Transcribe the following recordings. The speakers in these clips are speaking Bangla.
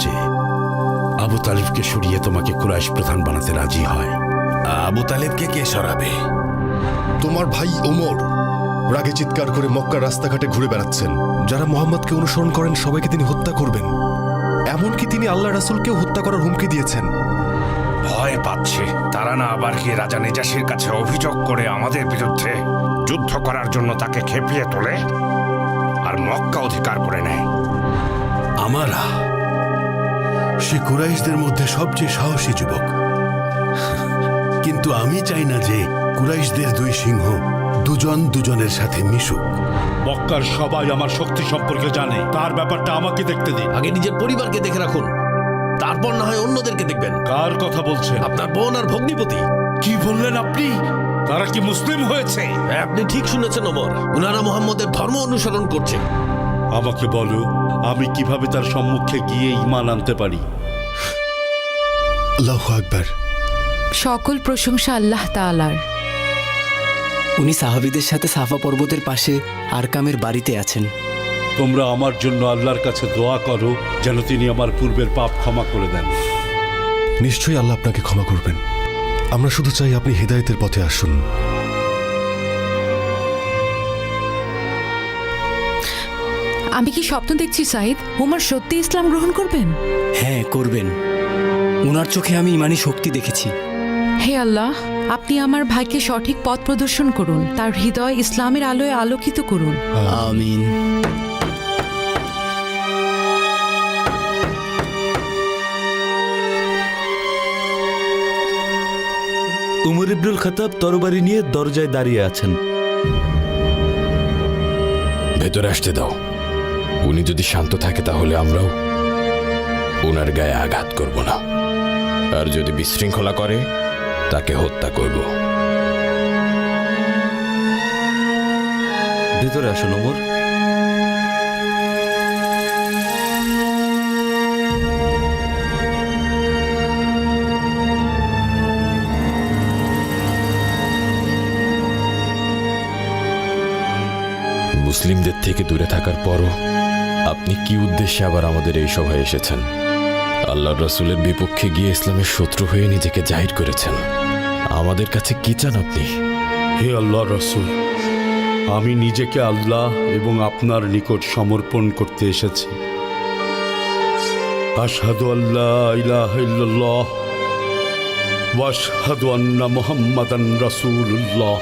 যে আবু তালিবকে সরিয়ে তোমাকে কুরাইশ প্রধান বানাতে রাজি হয়। আবু তালেবকে কে সরাবে? তোমার ভাই ওমর রাগে চিৎকার করে মক্কার রাস্তাঘাটে ঘুরে বেড়াচ্ছেন। যারা মোহাম্মদকে অনুসরণ করেন সবাইকে তিনি হত্যা করবেন। এমনকি তিনি আল্লাহ রাসূলকেও হত্যা করার হুমকি দিয়েছেন। ভয় পাচ্ছে তারা না আবার কি রাজা নেজাশির কাছে অভিযোগ করে আমাদের বিরুদ্ধে যুদ্ধ করার জন্য তাকে খেপিয়ে তোলে আর মক্কা অধিকার করে নেয়। আমারা সে কুরাইশদের মধ্যে সবচেয়ে সাহসী যুবক, কিন্তু আমি চাই না যে কুরাইশদের দুই সিংহ দুজন দুজনের সাথে মিশুক। মক্কার সবাই আমার শক্তি সম্পর্কে জানে, তার ব্যাপারটা আমাকে দেখতে দিন। আগে নিজের পরিবারকে দেখে রাখুন, তারপর না হয় অন্যদেরকে দেখবেন। কার কথা বলছেন? আপনার বোন আর ভগ্নিপতি। কি বললেন আপনি? তারা কি মুসলিম হয়েছে? আপনি ঠিক শুনেছেন ওমর, উনারা মুহাম্মদের ধর্ম অনুসরণ করছে। আমাকে বলো, আমি কিভাবে তার সম্মুখে গিয়ে ঈমান আনতে পারি? আল্লাহু আকবার। সকল প্রশংসা আল্লাহ তাআলার। উনি সাহাবীদের সাথে সাফা পর্বতের পাশে আরকামের বাড়িতে আছেন। তোমরা আমার জন্য আল্লাহর কাছে দোয়া করো যেন তিনি আমার পূর্বের পাপ ক্ষমা করে দেন। নিশ্চয়ই আল্লাহ আপনাকে ক্ষমা করবেন। আমরা শুধু চাই আপনি হিদায়াতের পথে আসুন। আমি কি স্বপ্ন দেখছি সাইদ? ওমর সত্যি ইসলাম গ্রহণ করবেন? হ্যাঁ, করবেন। উনার চোখে আমি ইমানি শক্তি দেখেছি। হে আল্লাহ, আপনি আমার ভাইকে সঠিক পথ প্রদর্শন করুন, তার হৃদয় ইসলামের আলোয় আলোকিত করুন। আমিন। উমর ইবনুল খাত্তাব তরবারি নিয়ে দরজায় দাঁড়িয়ে আছেন। ভেতরে আসতে দাও। উনি যদি শান্ত থাকে তাহলে আমরাও ওনার গায়ে আঘাত করব না, আর যদি বিশৃঙ্খলা করে তাকে হত্যা করব। ভেতরে আসুন ওমর। মুসলিমদের থেকে দূরে থাকার পরও আপনি কি উদ্দেশ্যে আবার আমাদের এই সভায় এসেছেন? আল্লাহর রাসূলের বিপক্ষে গিয়ে ইসলামের শত্রু হয়ে নিজেকে জাহির করেছেন। আমাদের কাছে কি চান আপনি? হে আল্লাহর রাসূল, আমি নিজেকে আল্লাহ এবং আপনার নিকট সমর্পণ করতে এসেছি। আশহাদু আল্লা ইলাহা ইল্লাল্লাহ ওয়া আশহাদু আন্না মুহাম্মাদান রাসূলুল্লাহ।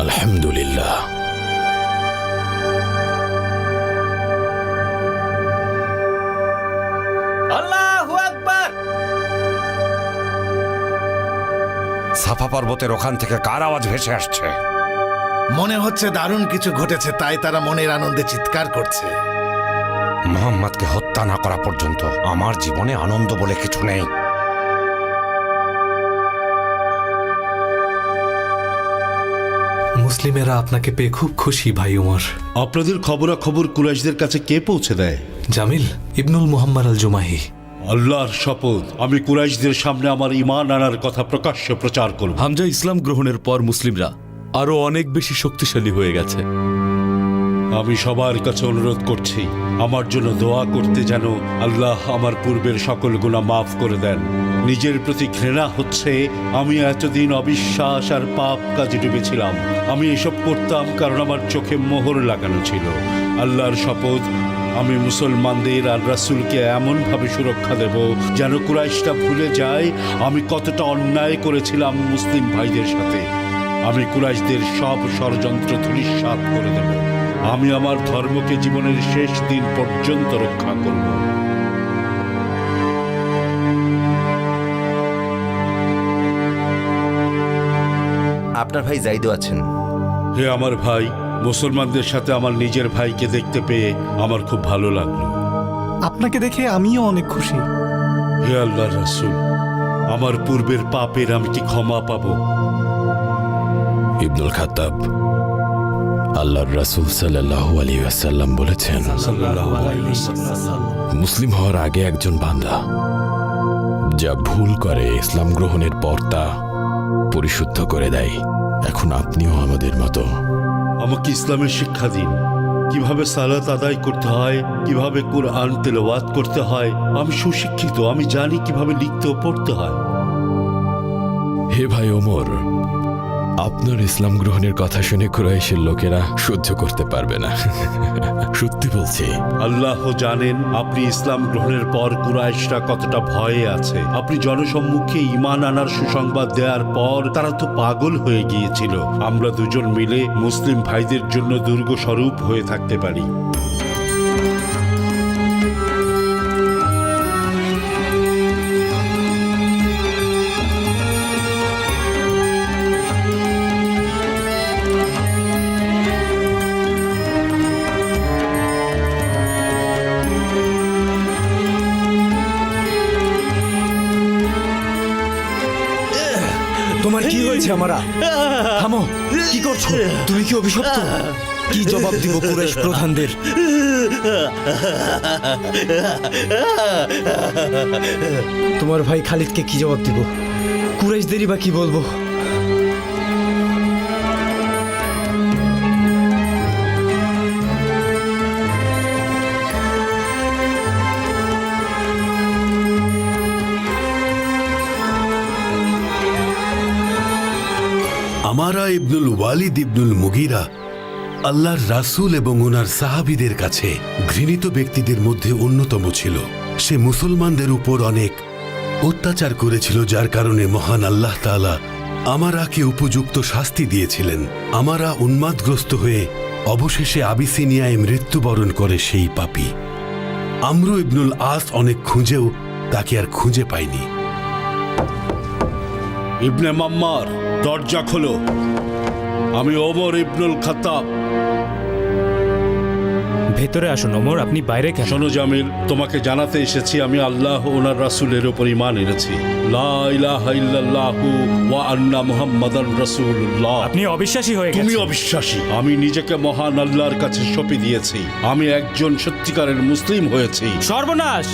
আলহামদুলিল্লাহ। আল্লাহু আকবার। সাফা পর্বতের ওখান থেকে কার আওয়াজ ভেসে আসছে? মনে হচ্ছে দারুণ কিছু ঘটেছে, তাই তারা মনের আনন্দে চিৎকার করছে। মোহাম্মদকে হত্যা না করা পর্যন্ত আমার জীবনে আনন্দ বলে কিছু নেই। মুসলিমেরা আপনাকে পেয়ে খুব খুশি ভাই ওমর। আপনাদের খবরাখবর কুরাইশদের কাছে কে পৌঁছে দেয়? জামিল ইবনুল মুহাম্মদ আল জুমাহি। আল্লাহর শপথ, আমি কুরাইশদের সামনে আমার ঈমান আনার কথা প্রকাশ্যে প্রচার করব। হামজা ইসলাম গ্রহণের পর মুসলিমরা আরো অনেক বেশি শক্তিশালী হয়ে গেছে। আমি সবার কাছে অনুরোধ করছি আমার জন্য দোয়া করতে, যেন আল্লাহ আমার পূর্বের সকল গুনাহ মাফ করে দেন। নিজের প্রতি ঘৃণা হচ্ছে আমি এতদিন অবিশ্বাস আর পাপ কাজে ডুবেছিলাম। আমি এসব করতাম কারণ আমার চোখে মোহর লাগানো ছিল। আল্লাহর শপথ, আমি মুসলমানদের আর রাসূলকে এমনভাবে সুরক্ষা দেব যেন কুরাইশরা ভুলে যায় আমি কতটা অন্যায় করেছিলাম মুসলিম ভাইদের সাথে। আমি কুরাইশদের সব ষড়যন্ত্র ধূলিসাৎ করে দেব। আমি আমার ধর্মকে জীবনের শেষ দিন পর্যন্ত রক্ষা করব। আপনার ভাই জাইদও আছেন। হে আমার ভাই, মুসলমানদের সাথে আমার নিজের ভাইকে দেখতে পেয়ে আমার খুব ভালো লাগলো। আপনাকে দেখে আমিও অনেক খুশি। হে আল্লাহর রাসূল, আমার পূর্বের পাপের আমি কি ক্ষমা পাবো? ইবনুল খাত্তাব, আল্লাহর রাসূল সাল্লাল্লাহু আলাইহি ওয়াসাল্লাম বলেছেন, মুসলিম হওয়ার আগে একজন বান্দা যা ভুল করে ইসলাম গ্রহণের পর তা পরিশুদ্ধ করে দেয়। এখন আপনিও আমাদের মতো আমাকে ইসলামের শিক্ষা দিন, কিভাবে সালাত আদায় করতে হয়, কিভাবে কোরআন তেলাওয়াত করতে হয়। আমি সুশিক্ষিত, আমি জানি কিভাবে লিখতে ও পড়তে হয়। হে ভাই ওমর, আপনার ইসলাম গ্রহণের কথা শুনে কুরাইশের লোকেরা সহ্য করতে পারবে না। সত্যি বলছি। আল্লাহ জানেন আপনি ইসলাম গ্রহণের পর কুরাইশরা কতটা ভয়ে আছে। আপনি জনসম্মুখে ঈমান আনার সুসংবাদ দেওয়ার পর তারা তো পাগল হয়ে গিয়েছিল। আমরা দুজন মিলে মুসলিম ভাইদের জন্য দুর্গ স্বরূপ হয়ে থাকতে পারি। তোমার কি হয়েছে? আমারা থামো, কি করছো তুমি? কি অভিশপ্ত? কি জবাব দিব কুরাইশ প্রধানদের? তোমার ভাই খালিদকে কি জবাব দিব? কুরাইশদেরই বা কি বলবো? আমারা ইবনুল ওয়ালিদ ইবনুল মুগিরা আল্লাহর রাসূল এবং ওনার সাহাবীদের কাছে ঘৃণিত ব্যক্তিদের মধ্যে অন্যতম ছিল। সে মুসলমানদের উপর অনেক অত্যাচার করেছিল, যার কারণে মহান আল্লাহ তাআলা আমারাকে উপযুক্ত শাস্তি দিয়েছিলেন। আমারা উন্মাদগ্রস্ত হয়ে অবশেষে আবিসিনিয়ায় মৃত্যুবরণ করে সেই পাপী। আমরু ইবনুল আস অনেক খুঁজেও তাকে আর খুঁজে পায়নি। ইবনে মাম্মার, দরজা খোলো। আমি ওমর ইবনুল খাত্তাব। ভেতরে আসুন ওমর, আপনি বাইরে কেন? শোনো জামিল, তোমাকে জানাতে এসেছি আমি আল্লাহ ও ওনার রাসূলের উপর ঈমান এনেছি। লা ইলাহা ইল্লাল্লাহু ওয়া আন্না মুহাম্মাদান রাসূলুল্লাহ। আপনি অবিশ্বাসী হয়ে তুমি অবিশ্বাসী। আমি নিজেকে মহান আল্লাহর কাছে সঁপে দিয়েছি। আমি একজন সত্যিকারের মুসলিম হয়েছি। সর্বনাশ!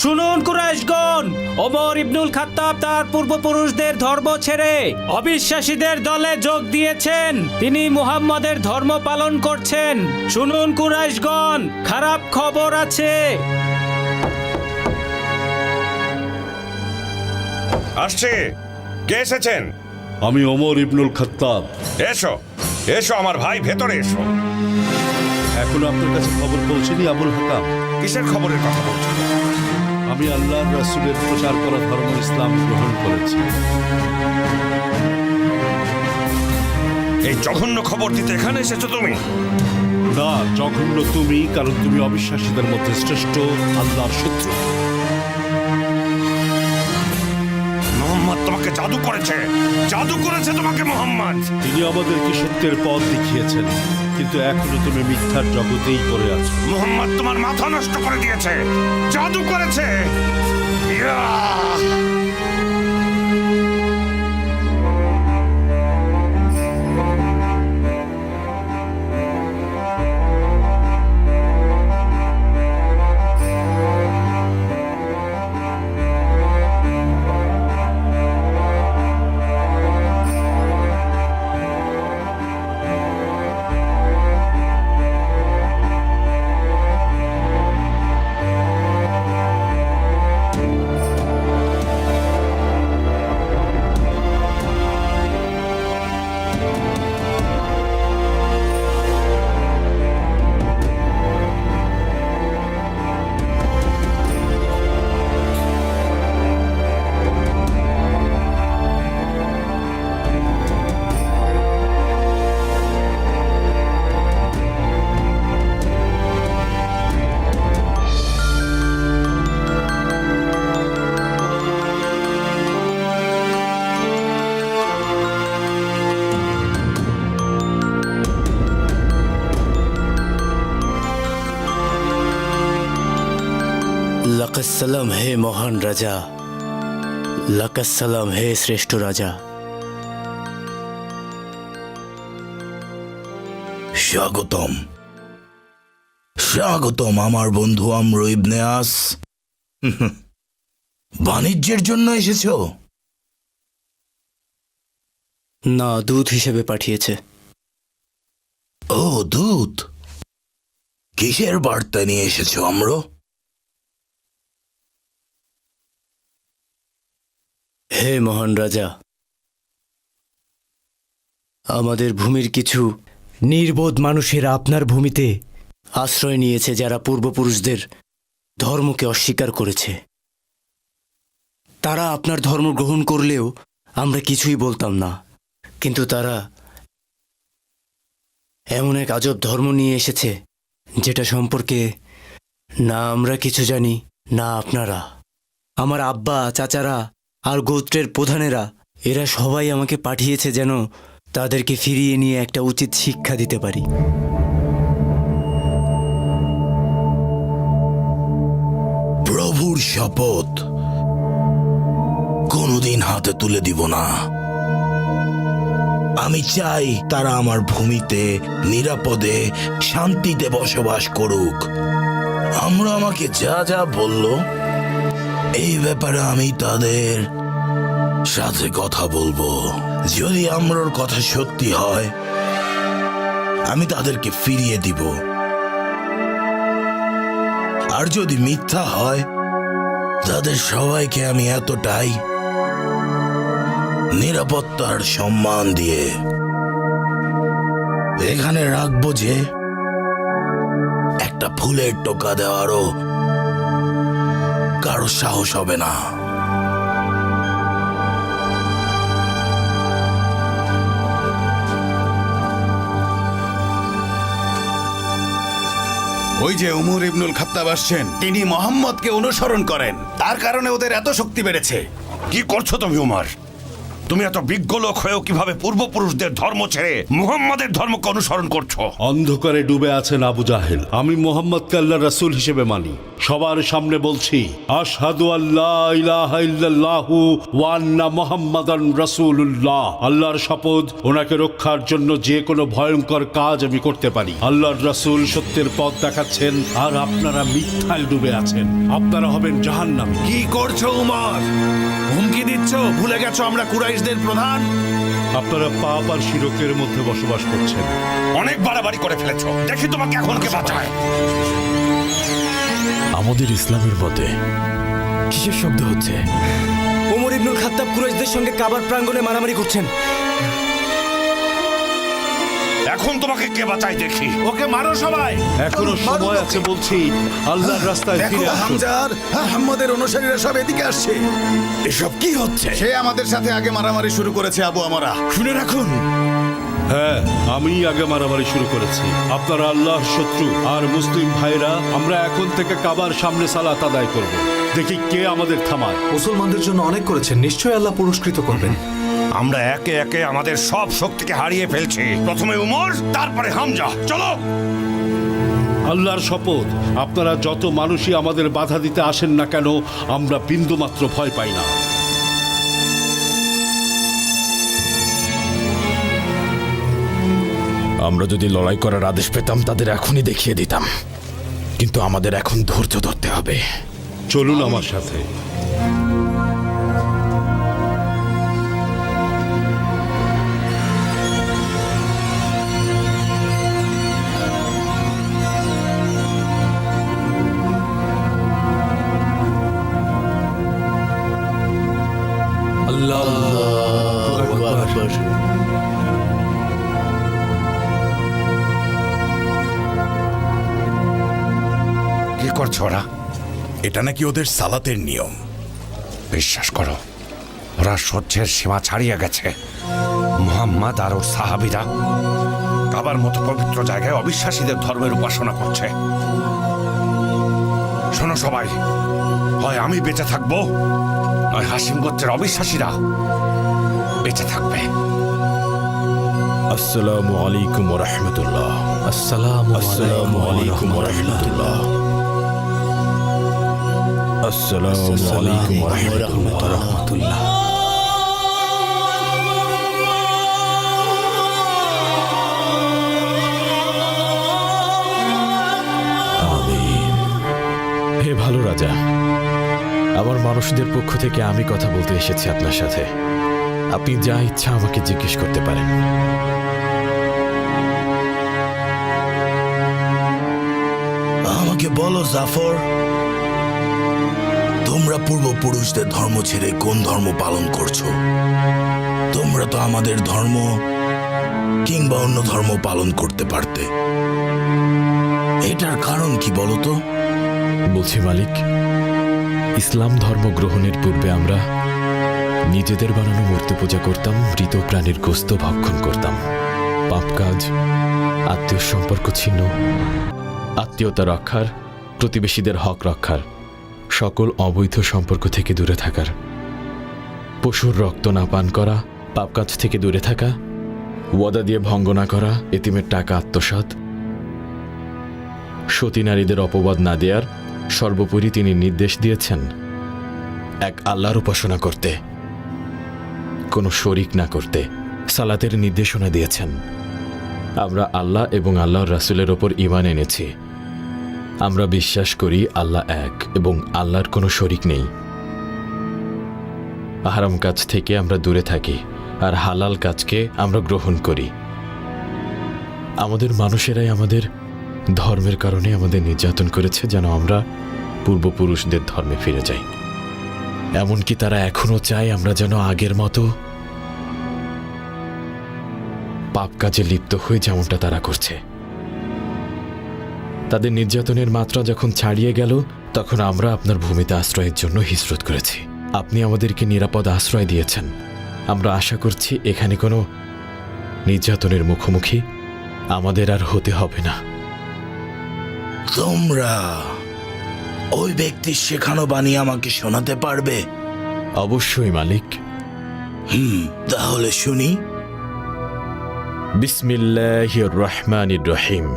শুনুন কুরাইশগণ, ওমর ইবনুল খাত্তাব তার পূর্বপুরুষদের ধর্ম ছেড়ে অবিশ্বাসীদের দলে যোগ দিয়েছেন। তিনি মুহাম্মদের ধর্ম পালন করছেন। শুনুন কুরাইশগণ, খারাপ খবর আছে। আসছে। কে এসেছেন? আমি ওমর ইবনুল খাত্তাব। এসো এসো আমার ভাই, ভেতরে এসো। এখনো আপনার কাছে খবর পৌঁছেনি আবুল হাকাম? কিসের খবরের কথা বলছো? আমি আল্লাহর রাসূলের প্রচার করা ধর্ম ইসলাম গ্রহণ করেছি। এই জঘন্য খবর দিতে এখানে এসেছো তুমি? না, জঘন্য তুমি, কারণ তুমি অবিশ্বাসীদের মধ্যে শ্রেষ্ঠ, আল্লাহর শত্রু। মোহাম্মদ তোমাকে জাদু করেছে, জাদু করেছে তোমাকে মোহাম্মদ। তিনি আমাদেরকে সত্যের পথ দেখিয়েছেন, কিন্তু এখনো তুমি মিথ্যার জগতেই পড়ে আছো। মোহাম্মদ তোমার মাথা নষ্ট করে দিয়েছে, জাদু করেছে। ইয়া! লাকাসসালাম হে মহান রাজা, লাকাসসালাম হে শ্রেষ্ঠ রাজা। স্বাগতম, স্বাগতম আমার বন্ধু আমর ইবনে আস। বাণিজ্যের জন্য এসেছো? না, দূত হিসেবে পাঠিয়েছে। ও দূত, কিসের বার্তা নিয়ে এসেছো আমরা? হে মহান রাজা, আমাদের ভূমির কিছু নির্বোধ মানুষেরা আপনার ভূমিতে আশ্রয় নিয়েছে, যারা পূর্বপুরুষদের ধর্মকে অস্বীকার করেছে। তারা আপনার ধর্ম গ্রহণ করলেও আমরা কিছুই বলতাম না, কিন্তু তারা এমন এক আজব ধর্ম নিয়ে এসেছে যেটা সম্পর্কে না আমরা কিছু জানি না আপনারা। আমার আব্বা, চাচারা আর গোত্রের প্রধানেরা এরা সবাই আমাকে পাঠিয়েছে যেন তাদেরকে ফিরিয়ে নিয়ে একটা উচিত শিক্ষা দিতে পারি। প্রভুর শপথ, কোনোদিন হাতে তুলে দিব না। আমি চাই তারা আমার ভূমিতে নিরাপদে শান্তিতে বসবাস করুক। আমরা আমাকে যা যা বলল এই ব্যাপারে আমি তাদের সাথে কথা বলবো। যদি আমরার কথা সত্যি হয় আমি তাদেরকে ফিরিয়ে দিব, আর যদি মিথ্যা হয় তাদের সবাইকে আমি এতটাই নিরাপত্তার সম্মান দিয়ে এখানে রাখবো যে একটা ফুলের টোকা দেওয়ারও কারো সাহস হবে না। ওই যে উমর ইবনুল খাত্তাব আসছেন, তিনি মোহাম্মদকে অনুসরণ করেন, তার কারণে ওদের এত শক্তি বেড়েছে। কি করছো তুমি উমর? তুমি এত বিজ্ঞ লোক হয়েও কিভাবে পূর্বপুরুষদের ধর্ম ছেড়ে মুহাম্মাদের ধর্মকে অনুসরণ করছো? অন্ধকারে ডুবে আছেন আবু জাহেল। আমি মোহাম্মদকে আল্লাহর রাসূল হিসেবে মানি। সবার সামনে বলছি, আশহাদু আল্লা ইলাহা ইল্লাল্লাহু ওয়া আন্না মুহাম্মাদান রাসূলুল্লাহ। আল্লাহর শপথ, ওনাকে রক্ষার জন্য যে কোনো ভয়ঙ্কর কাজ আমি করতে পারি। আল্লাহর রাসূল সত্যের পথ দেখাচ্ছেন, আর আপনারা মিথ্যায় ডুবে আছেন। আপনারা হবেন জাহান্নামী। কি করছো উমর? হুমকি দিচ্ছ? ভুলে গেছো আমরা কুরাইশদের প্রধান? আপনারা পাপ আর শিরকের মধ্যে বসবাস করছেন। অনেক বাড়াবাড়ি করে ফেলেছো, দেখি তোমাকে এখন কে বাঁচায়। আমাদের ইসলামের মতে কিসের শব্দ হচ্ছে? ওমর ইবনুল খাত্তাব কুরাইশদের সঙ্গে কাবার প্রাঙ্গণে মারামারি করছেন। এখন তোমাকে কে বাঁচায় দেখি। ওকে মারো সবাই। এখনো সময় আছে বলছি, আল্লাহর রাস্তায় ফিরে আসুন। হামজার মুহাম্মদের অনুসারীরা সব এদিকে আসছে। এসব কি হচ্ছে? সে আমাদের সাথে আগে মারামারি শুরু করেছে আবু আমরা। শুনে রাখুন, হ্যাঁ, আমি আগে মারামারি শুরু করেছি। আপনারা আল্লাহর শত্রু, আর মুসলিম ভাইরা আমরা এখন থেকে কাবার সামনে সালাত আদায় করব। দেখি কে আমাদের থামায়। মুসলমানদের জন্য অনেক করেছেন, নিশ্চয়ই আল্লাহ পুরস্কৃত করবেন। আমরা একে একে আমাদের সব শক্তিকে হারিয়ে ফেলছি। প্রথমে উমর, তারপরে হামজা। চলো। আল্লাহর শপথ, আপনারা যত মানুষই আমাদের বাধা দিতে আসেন না কেন, আমরা বিন্দুমাত্র ভয় পাই না। আমরা যদি লড়াই করার আদেশ পেতাম তাদের এখনই দেখিয়ে দিতাম, কিন্তু আমাদের এখন ধৈর্য ধরতে হবে। চলুন আমার সাথে। কি করছো ওরা? এটা নাকি ওদের সালাতের নিয়ম। বিশ্বাস করো, ওরা সহ্যের সীমা ছাড়িয়ে গেছে। মুহাম্মদ আর ওর সাহাবীরা কাবার মতো পবিত্র জায়গায় অবিশ্বাসীদের ধর্মের উপাসনা করছে। শোনো সবাই, হয় আমি বেঁচে থাকবো, নয় হাসিম গোত্রের অবিশ্বাসীরা বেঁচে থাকবে। আসসালামু আলাইকুম ওয়া রাহমাতুল্লাহ। আসসালামু আলাইকুম ওয়া রাহমাতুল্লাহ। আসসালামু আলাইকুম ওয়া রাহমাতুল্লাহ। আমিন। হে ভালো রাজা, আমার মানুষদের পক্ষ থেকে আমি কথা বলতে এসেছি আপনার সাথে। আপনি যা ইচ্ছা আমাকে জিজ্ঞেস করতে পারেন। বলো জাফর, তোমরা পূর্বপুরুষদের ধর্ম ছেড়ে কোন ধর্ম পালন করছো? তোমরা তো আমাদের ধর্ম কিংবা অন্য ধর্ম পালন করতে পারতে। এটার কারণ কি বলো তো? বলছি মালিক, ইসলাম ধর্ম গ্রহণের পূর্বে আমরা নিজেদের বানানো মূর্তি পূজা করতাম, মৃত প্রাণীর গোস্ত ভক্ষণ করতাম, পাপ কাজ, আত্মীয় সম্পর্ক ছিন্ন, আত্মীয়তা রক্ষার, প্রতিবেশীদের হক রক্ষার, সকল অবৈধ সম্পর্ক থেকে দূরে থাকার, পশুর রক্ত না পান করা, পাপ কাজ থেকে দূরে থাকা, ওয়াদা দিয়ে ভঙ্গ না করা, এতিমের টাকা আত্মসাৎ, সতী নারীদের অপবাদ না দেওয়ার, সর্বোপরি তিনি নির্দেশ দিয়েছেন এক আল্লাহর উপাসনা করতে, কোনো শরিক না করতে, সালাতের নির্দেশনা দিয়েছেন। আমরা আল্লাহ এবং আল্লাহর রাসূলের ওপর ঈমান এনেছি। আমরা বিশ্বাস করি আল্লাহ এক এবং আল্লাহর কোনো শরিক নেই। হারাম কাজ থেকে আমরা দূরে থাকি আর হালাল কাজকে আমরা গ্রহণ করি। আমাদের মানুষেরাই আমাদের ধর্মের কারণে আমাদের নির্যাতন করেছে যেন আমরা পূর্বপুরুষদের ধর্মে ফিরে যাই। এমনকি তারা এখনো চায় আমরা যেন আগের মতো পাপ কাজে লিপ্ত হয়ে যেমনটা তারা করছে। তাদের নির্যাতনের মাত্রা যখন ছাড়িয়ে গেল তখন আমরা আপনার ভূমিতে আশ্রয়ের জন্য হিজরত করেছি। আপনি আমাদেরকে নিরাপদ আশ্রয় দিয়েছেন। আমরা আশা করছি এখানে কোনো নির্যাতনের মুখোমুখি আমাদের আর হতে হবে না। তোমরা ওই ব্যক্তির শেখানো বাণী আমাকে শোনাতে পারবে? অবশ্যই মালিক। তাহলে শুনি। বিসমিল্লাহির রহমানির রহিম।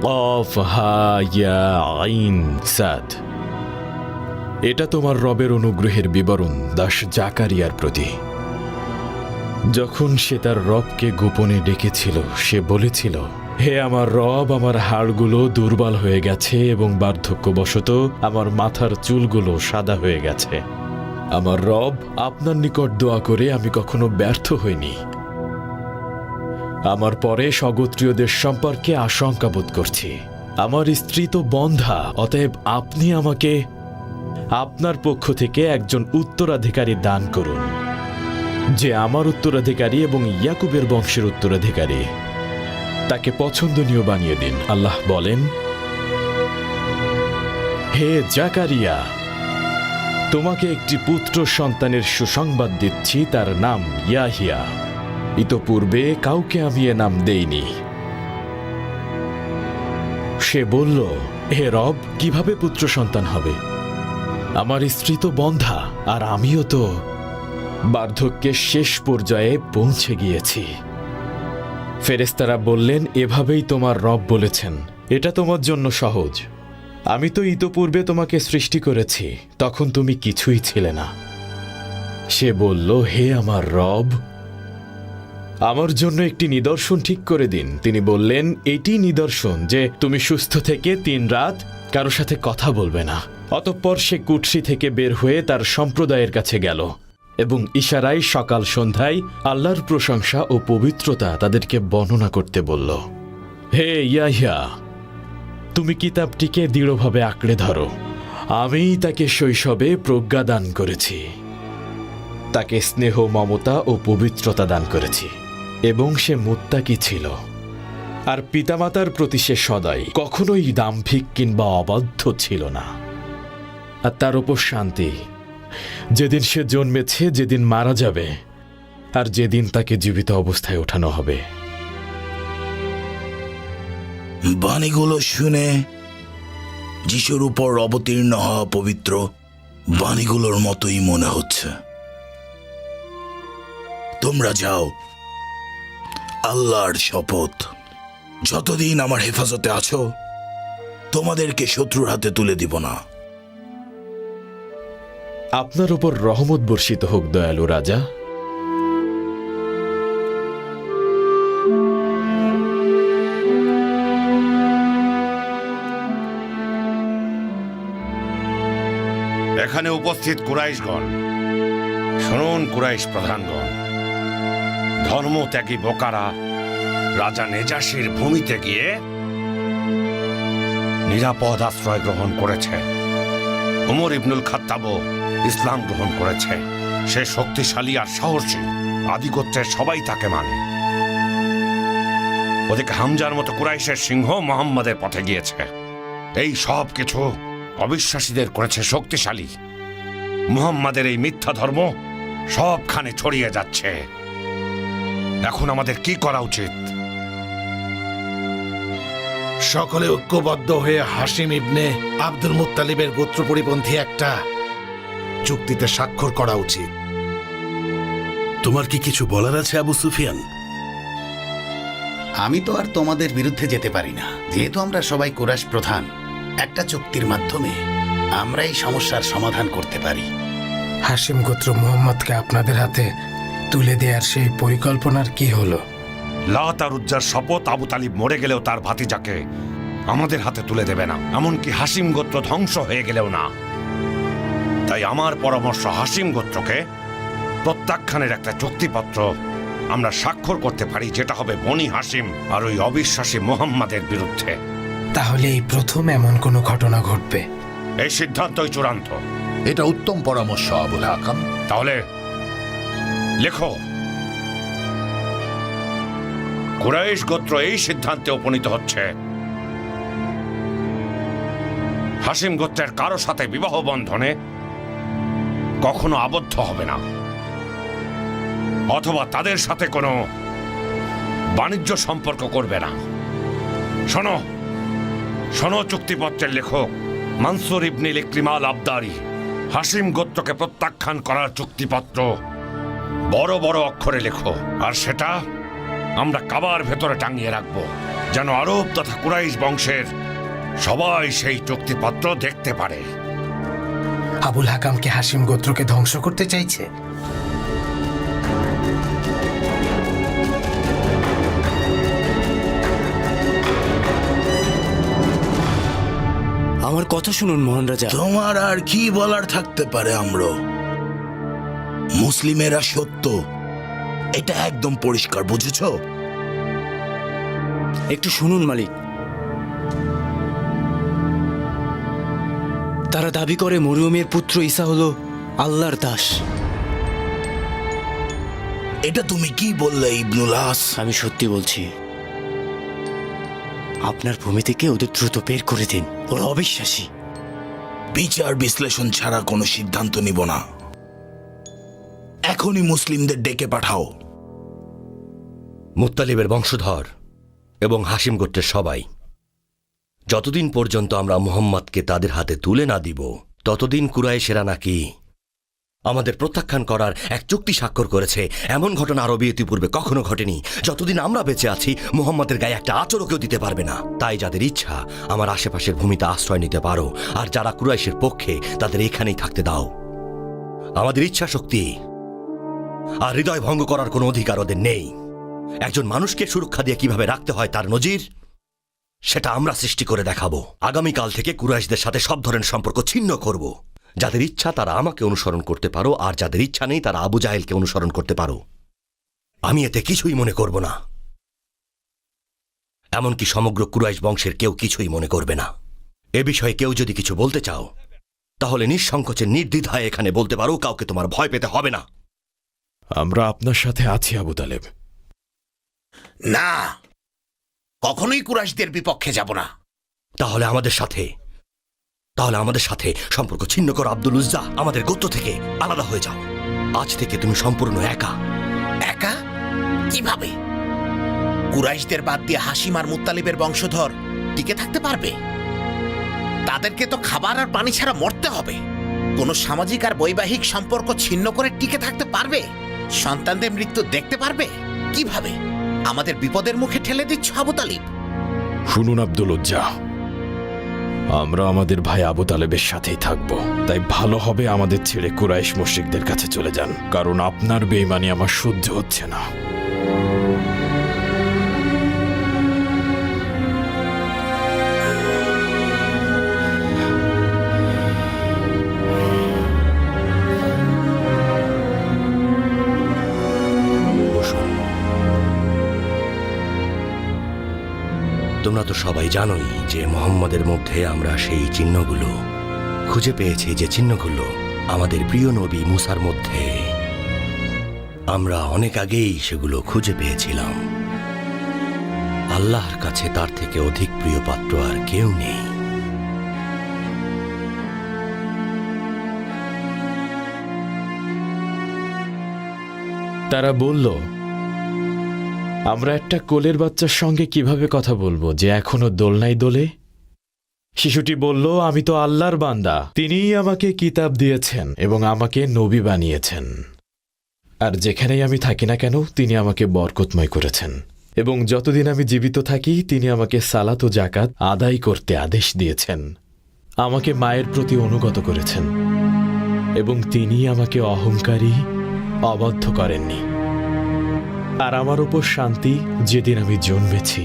কফ হা ইয়া আইন সাদ। এটা তোমার রবের অনুগ্রহের বিবরণ দাস জাকারিয়ার প্রতি। যখন সে তার রবকে গোপনে ডেকেছিল সে বলেছিল, হে আমার রব, আমার হাড়গুলো দুর্বল হয়ে গেছে এবং বার্ধক্যবশত আমার মাথার চুলগুলো সাদা হয়ে গেছে। আমার রব, আপনার নিকট দোয়া করে আমি কখনো ব্যর্থ হইনি। আমার পরে স্বগোত্রীয়দের সম্পর্কে আশঙ্কা বোধ করছি। আমার স্ত্রী তো বন্ধা, অতএব আপনি আমাকে আপনার পক্ষ থেকে একজন উত্তরাধিকারী দান করুন, যে আমার উত্তরাধিকারী এবং ইয়াকুবের বংশের উত্তরাধিকারী। তাকে পছন্দনীয় বানিয়ে দিন। আল্লাহ বলেন, হে জাকারিয়া, তোমাকে একটি পুত্র সন্তানের সুসংবাদ দিচ্ছি, তার নাম ইয়াহিয়া। ইতোপূর্বে কাউকে আমি এ নাম দেইনি। সে বলল, হে রব, কিভাবে পুত্র সন্তান হবে? আমার স্ত্রী তো বন্ধা আর আমিও তো বার্ধক্যের শেষ পর্যায়ে পৌঁছে গিয়েছি। ফেরেশতারা বললেন, এভাবেই তোমার রব বলেছেন, এটা তোমার জন্য সহজ। আমি তো ইতোপূর্বে তোমাকে সৃষ্টি করেছি, তখন তুমি কিছুই ছিলে না। সে বলল, হে আমার রব, আমার জন্য একটি নিদর্শন ঠিক করে দিন। তিনি বললেন, এটি নিদর্শন যে তুমি সুস্থ থেকে 3 রাত কারো সাথে কথা বলবে না। অতঃপর সে কুৎসি থেকে বের হয়ে তার সম্প্রদায়ের কাছে গেল এবং ইশারায় সকাল সন্ধ্যায় আল্লাহর প্রশংসা ও পবিত্রতা তাদেরকে বর্ণনা করতে বলল। হে ইয়াহিয়া, তুমি কিতাবটিকে দৃঢ়ভাবে আঁকড়ে ধরো। আমিই তাকে শৈশবে প্রজ্ঞা দান করেছি, তাকে স্নেহ, মমতা ও পবিত্রতা দান করেছি এবং সে মুত্তাকি ছিল। আর পিতামাতার প্রতি সে সদাই কখনোই দাম্ভিক কিংবা অবাধ্য ছিল না। আর তার উপর শান্তি, যেদিন সে জন্মেছে, যেদিন মারা যাবে, আর যেদিন তাকে জীবিত অবস্থায় ওঠানো হবে। বাণীগুলো শুনে যিশুর উপর অবতীর্ণ হওয়া পবিত্র বাণীগুলোর মতোই মনে হচ্ছে। তোমরা যাও, আল্লাহর শপথ, যতদিন আমার হেফাজতে আছো তোমাদেরকে শত্রুর হাতে তুলে দিব না। আপনার উপর রহমত বর্ষিত হোক দয়ালু রাজা। এখানে উপস্থিত কুরাইশগণ, শুনুন কুরাইশ প্রধানগণ, ধর্মত্যাগী বোকারা রাজা নেজাশির ভূমিতে গিয়ে নিরাপদ আশ্রয় গ্রহণ করেছে। ওমর ইবনুল খাত্তাবও ইসলাম গ্রহণ করেছে। সে শক্তিশালী আর সাহসী, আদিগোত্রের সবাই তাকে মানে। ওদিকে হামজার মতো কুরাইশের সিংহ মোহাম্মদের পথে গিয়েছে। এই সব কিছু অবিশ্বাসীদের করেছে শক্তিশালী। মুহাম্মাদের এই মিথ্যা ধর্ম সবখানে ছড়িয়ে যাচ্ছে। এখন আমাদের কি করা উচিত? সকলে ঐক্যবদ্ধ হয়ে হাসিম ইবনে আব্দুল মুত্তালিবের গোত্র পরিপন্থী একটা চুক্তিতে স্বাক্ষর করা উচিত। তোমার কি কিছু বলার আছে আবু সুফিয়ান? আমি তো আর তোমাদের বিরুদ্ধে যেতে পারি না, যেহেতু আমরা সবাই কুরাইশ প্রধান। একটা চুক্তির মাধ্যমে আমরা এই সমস্যার সমাধান করতে পারি। হাসিম গোত্র মোহাম্মদকে আপনাদের হাতে তুলে দেওয়ার সেই পরিকল্পনার কি হলো? লাত আর উজ্জার শপথ, আবু তালিব মরে গেলেও তার ভাতিজাকে আমাদের হাতে তুলে দেবে না, এমনকি হাসিম গোত্র ধ্বংস হয়ে গেলেও না। তাই আমার পরামর্শ, হাসিম গোত্রকে প্রত্যাখ্যানের একটা চুক্তিপত্র আমরা স্বাক্ষর করতে পারি, যেটা হবে বনি হাসিম আর ওই অবিশ্বাসী মোহাম্মদের বিরুদ্ধে। তাহলে এই প্রথম এমন কোনো ঘটনা ঘটবে? এই সিদ্ধান্তই চূড়ান্ত। এটা উত্তম পরামর্শ আবুল হাকাম। তাহলে লেখো, কুরাইশ গোত্র এই সিদ্ধান্তে উপনীত হচ্ছে, হাসিম গোত্রের কারো সাথে বিবাহ বন্ধনে কখনো আবদ্ধ হবে না, অথবা তাদের সাথে কোনো বাণিজ্য সম্পর্ক করবে না। শোনো শোনো, চুক্তিপত্রের লেখক মানসুর ইবনে ইকরিমাল আবদারি হাসিম গোত্রকে প্রত্যাখ্যান করার চুক্তিপত্র বড় বড় অক্ষরে লেখো, আর সেটা আমরা কাবার ভেতরে টাঙিয়ে রাখবো, যেন আরব তথা কুরাইশ বংশের সবাই সেই চুক্তিপত্র দেখতে পারে। আবুল হাকামকে হাসিম গোত্রকে ধ্বংস করতে চাইছে? আমার কথা শুনুন মহান রাজা। তোমার আর কি বলার থাকতে পারে? আমরা মুসলিমেরা সত্য, এটা একদম পরিষ্কার, বুঝেছো? একটু শুনুন মালিক। তারা দাবি করে মরিয়মের পুত্র ঈসা হলো আল্লাহর দাস। এটা তুমি কি বললে ইবনুল আস? আমি সত্যি বলছি। আপনার ভূমি থেকে ওদের দ্রুত বের করে দিন, ওরা অবিশ্বাসী। বিচার বিশ্লেষণ ছাড়া কোনো সিদ্ধান্ত নিব না। এখনই মুসলিমদের ডেকে পাঠাও। মুত্তালিবের বংশধর এবং হাসিম গোত্রের সবাই, যতদিন পর্যন্ত আমরা মুহাম্মদকে তাদের হাতে তুলে না দিব, ততদিন কুরাইশেরা নাকি আমাদের প্রত্যাখ্যান করার এক চুক্তি স্বাক্ষর করেছে। এমন ঘটনা আরবে ইতিপূর্বে কখনো ঘটেনি। যতদিন আমরা বেঁচে আছি, মুহাম্মদের গায়ে একটা আঁচড়ও কেউ দিতে পারবে না। তাই যাদের ইচ্ছা আমার আশেপাশের ভূমিতে আশ্রয় নিতে পারো, আর যারা কুরাইশের পক্ষে তাদের এখানেই থাকতে দাও। আমাদের ইচ্ছা শক্তি আর হৃদয় ভঙ্গ করার কোনো অধিকার ওদের নেই। একজন মানুষকে সুরক্ষা দিয়ে কিভাবে রাখতে হয় তার নজির সেটা আমরা সৃষ্টি করে দেখাবো। আগামীকাল থেকে কুরাইশদের সাথে সব ধরনের সম্পর্ক ছিন্ন করব। যাদের ইচ্ছা তারা আমাকে অনুসরণ করতে পারো, আর যাদের ইচ্ছা নেই তারা আবু জাহেলকে অনুসরণ করতে পারো। আমি এতে কিছুই মনে করব না, এমনকি সমগ্র কুরাইশ বংশের কেউ কিছুই মনে করবে না। এ বিষয়ে কেউ যদি কিছু বলতে চাও, তাহলে নিঃসংকোচে নির্দ্বিধায় এখানে বলতে পারো, কাউকে তোমার ভয় পেতে হবে না। আমরা আপনার সাথে আছি আবু তালেব। না, কখনোই কুরাইশদের বিপক্ষে যাব না। তাহলে আমাদের সাথে সম্পর্ক ছিন্ন করো আব্দুল উজ্জা। আমাদের গোত্র থেকে আলাদা হয়ে যাও। আজ থেকে তুমি সম্পূর্ণ একা। একা কিভাবে? কুরাইশদের বাদ দিয়ে হাসিম আর মুত্তালিবের বংশধর টিকে থাকতে পারবে? তাদেরকে তো খাবার আর পানি ছাড়া মরতে হবে। কোনো সামাজিক আর বৈবাহিক সম্পর্ক ছিন্ন করে টিকে থাকতে পারবে? সন্তানদের মৃত্যু দেখতে পারবে? কিভাবে? আমাদের বিপদের মুখে ঠেলে দিচ্ছ আবু তালিব। শুনুন আব্দুল উজ্জা, আমরা আমাদের ভাই আবু তালেবের সাথেই থাকব। তাই ভালো হবে আমাদের ছেড়ে কুরাইশ মুশরিকদের কাছে চলে যান, কারণ আপনার বেঈমানি আমার সহ্য হচ্ছে না। তোমরা তো সবাই জানোই যে মোহাম্মদের মধ্যে আমরা সেই চিহ্নগুলো খুঁজে পেয়েছি, যে চিহ্নগুলো আমাদের প্রিয় নবী মুসার মধ্যে আমরা অনেক আগেই সেগুলো খুঁজে পেয়েছিলাম। আল্লাহর কাছে তার থেকে অধিক প্রিয় পাত্র আর কেউ নেই। তারা বলল, আমরা একটা কোলের বাচ্চার সঙ্গে কিভাবে কথা বলবো যে এখনো দোলনায় দোলে? শিশুটি বলল, আমি তো আল্লাহর বান্দা, তিনিই আমাকে কিতাব দিয়েছেন এবং আমাকে নবী বানিয়েছেন। আর যেখানেই আমি থাকি না কেন তিনি আমাকে বরকতময় করেছেন, এবং যতদিন আমি জীবিত থাকি তিনি আমাকে সালাত ও জাকাত আদায় করতে আদেশ দিয়েছেন। আমাকে মায়ের প্রতি অনুগত করেছেন এবং তিনি আমাকে অহংকারী অবদ্ধ করেননি। আর আমার উপর শান্তি যেদিন আমি জন্মেছি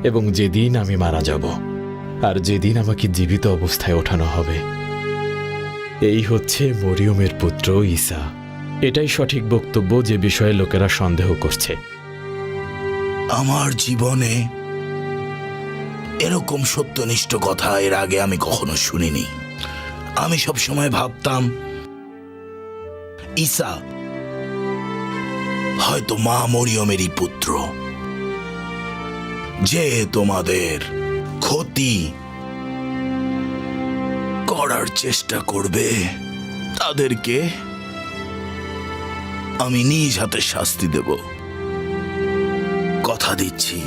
এবং যেদিন আমি মারা যাব, আর যেদিন আমাকে জীবিত অবস্থায় ওঠানো হবে। এই হচ্ছে মরিয়মের পুত্র ঈসা। এটাই সঠিক বক্তব্য যে বিষয়ে লোকেরা সন্দেহ করছে। আমার জীবনে এরকম সত্যনিষ্ঠ কথা এর আগে আমি কখনো শুনিনি। আমি সব সময় ভাবতাম ঈসা হয়তো মা মরিয়মেরই পুত্র, যে তোমাদের ক্ষতি করার চেষ্টা করবে তাদেরকে আমি নিজ হাতে শাস্তি দেব। কথা দিচ্ছি,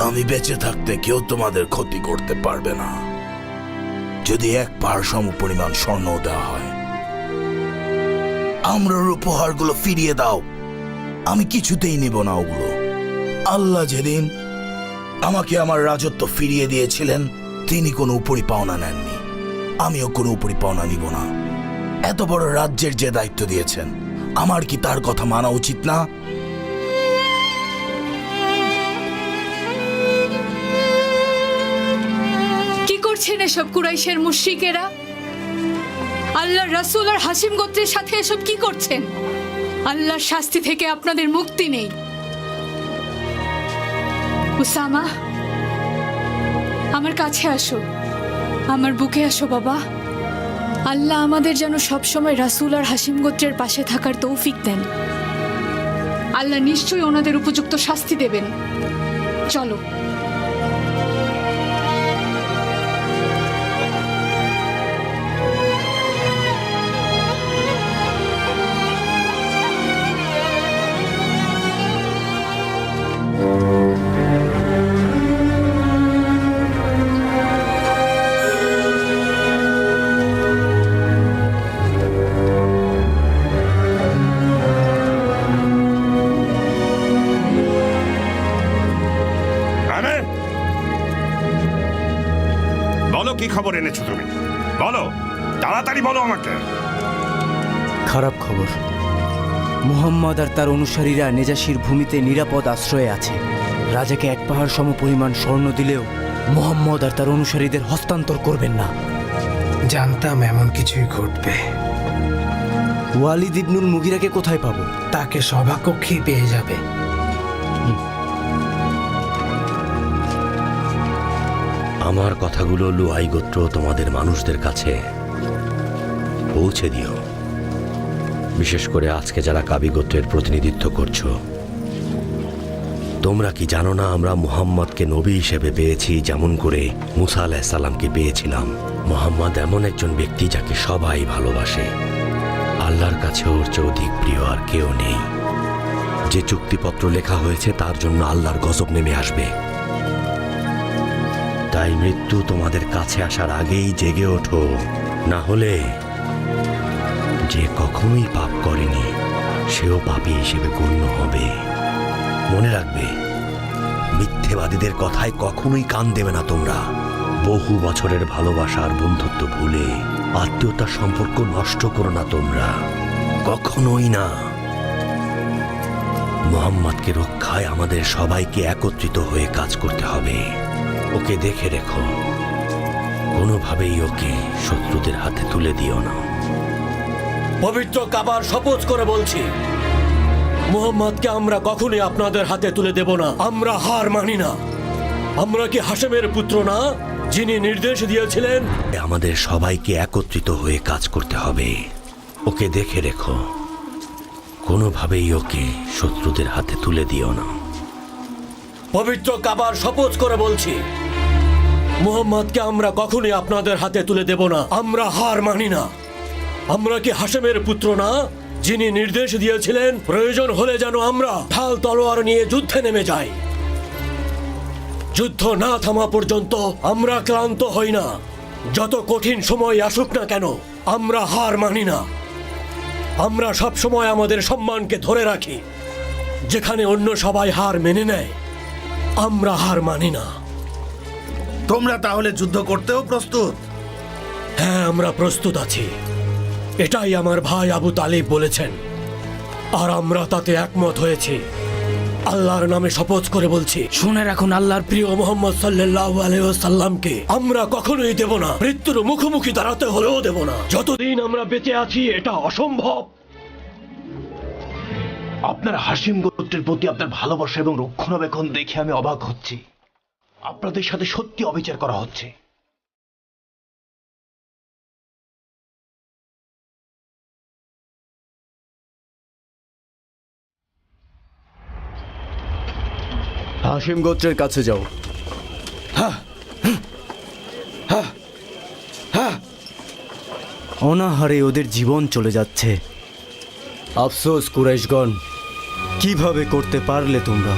আমি বেঁচে থাকতে কেউ তোমাদের ক্ষতি করতে পারবে না, যদি এক পাহাড় সম পরিমাণ স্বর্ণ দেওয়া হয়। আমরার উপহারগুলো ফিরিয়ে দাও, আমি কিছুতেই নেব না ওগুলো। আল্লাহ যেদিন আমাকে আমার রাজত্ব ফিরিয়ে দিয়েছিলেন তিনি কোনো উপরি পাওনা নেননি, আমিও কোনো উপরি পাওনা নিব না। এত বড় রাজ্যের যে দায়িত্ব দিয়েছেন, আমার কি তার কথা মানা উচিত না? কি করছেন এসব কুরাইশের মুশরিকেরা? আল্লাহর রাসূল আর হাশিম গোত্রের সাথে এসব কি করছেন? আল্লাহর শাস্তি থেকে আপনাদের মুক্তি নেই। উসামা, আমার কাছে আসো, আমার বুকে আসো বাবা। আল্লাহ আমাদের যেন সবসময় রাসূল আর হাশিম গোত্রের পাশে থাকার তৌফিক দেন। আল্লাহ নিশ্চয়ই ওনাদের উপযুক্ত শাস্তি দেবেন। চলো। কি খবর এনেছো তুমি? বলো, তাড়াতাড়ি বলো আমাকে। খারাপ খবর, মুহাম্মদ আর তার অনুসারীরা নেজাশির ভূমিতে নিরাপদ আশ্রয়ে আছে। রাজাকে এক পাহাড় সম পরিমাণ স্বর্ণ দিলেও মুহাম্মদ আর তার অনুসারীদের হস্তান্তর করবেন না। জানতাম এমন কিছুই ঘটবে। ওয়ালিদ ইবনুল মুগিরাকে কোথায় পাবো? তাকে সভাকক্ষেই পেয়ে যাবে। আমার কথাগুলো লুয়াই গোত্র তোমাদের মানুষদের কাছে পৌঁছে দিও। বিশেষ করে আজকে যারা কাবি গোত্রের প্রতিনিধিত্ব করছো, তোমরা কি জানো না আমরা মুহাম্মদকে নবী হিসেবে পেয়েছি যেমন করে মুসা আলাইহিস সালামকে পেয়েছিলাম। মুহাম্মদ এমন একজন ব্যক্তি যাকে সবাই ভালোবাসে। আল্লাহর কাছে ওর চেয়ে অধিক প্রিয় আর কেউ নেই। যে চুক্তিপত্র লেখা হয়েছে তার জন্য আল্লাহর গজব নেমে আসবে। তাই মৃত্যু তোমাদের কাছে আসার আগেই জেগে ওঠো, না হলে যে কখনোই পাপ করেনি সেও পাপী হিসেবে গণ্য হবে। মনে রাখবে, মিথ্যেবাদীদের কথায় কখনোই কান দেবে না তোমরা। বহু বছরের ভালোবাসার বন্ধুত্ব ভুলে আত্মীয়তার সম্পর্ক নষ্ট করো না তোমরা, কখনোই না। মুহাম্মদকে রক্ষায় আমাদের সবাইকে একত্রিত হয়ে কাজ করতে হবে। ওকে দেখে রেখো, কোনোভাবেই ওকে শত্রুদের হাতে তুলে দিও না। পবিত্র কাবার শপথ করে বলছি, মুহাম্মদকে আমরা কখনোই আপনাদের হাতে তুলে দেব না। আমরা হার মানি না। আমরা কি হাশেমের পুত্র না, যিনি নির্দেশ দিয়েছিলেন? আমাদের সবাইকে একত্রিত হয়ে কাজ করতে হবে। ওকে দেখে রেখো, কোনোভাবেই ওকে শত্রুদের হাতে তুলে দিও না। পবিত্র কাবার শপথ করে বলছি, মুহাম্মদকে আমরা কখনোই আপনাদের হাতে তুলে দেব না। আমরা হার মানি না। আমরা কি হাশেমের পুত্র না, যিনি নির্দেশ দিয়েছিলেন প্রয়োজন হলে যেন আমরা ঢাল তলোয়ার নিয়ে যুদ্ধে নেমে যাই। যুদ্ধ না থামা পর্যন্ত আমরা ক্লান্ত হই না। যত কঠিন সময় আসুক না কেন, আমরা হার মানি না। আমরা সব সময় আমাদের সম্মানকে ধরে রাখি। যেখানে অন্য সবাই হার মেনে নেয়, আমরা হার মানি না। তোমরা তাহলে যুদ্ধ করতেও প্রস্তুত? হ্যাঁ, আমরা প্রস্তুত আছি। এটাই আমার ভাই আবু তালিব বলেছেন, আর আমরা তাতে একমত হয়েছি। আল্লাহর নামে শপথ করে বলছি, শুনে রাখুন, আল্লাহর প্রিয় মোহাম্মদ সাল্লাল্লাহু আলাইহি ওয়াসাল্লামকে আমরা কখনোই দেব না, মৃত্যুর মুখোমুখি দাঁড়াতে হলেও দেব না। যতদিন আমরা বেঁচে আছি এটা অসম্ভব। আপনার হাশিম গোত্রের প্রতি আপনার ভালোবাসা এবং রক্ষণাবেক্ষণ দেখে আমি অবাক হচ্ছি। আপনাদের সাথে সত্যি অবিচার করা হচ্ছে। হাশিম গোত্রের কাছে যাও। অনাহারে ওদের জীবন চলে যাচ্ছে। আফসোস কুরাইশগণ, কিভাবে করতে পারলে তোমরা?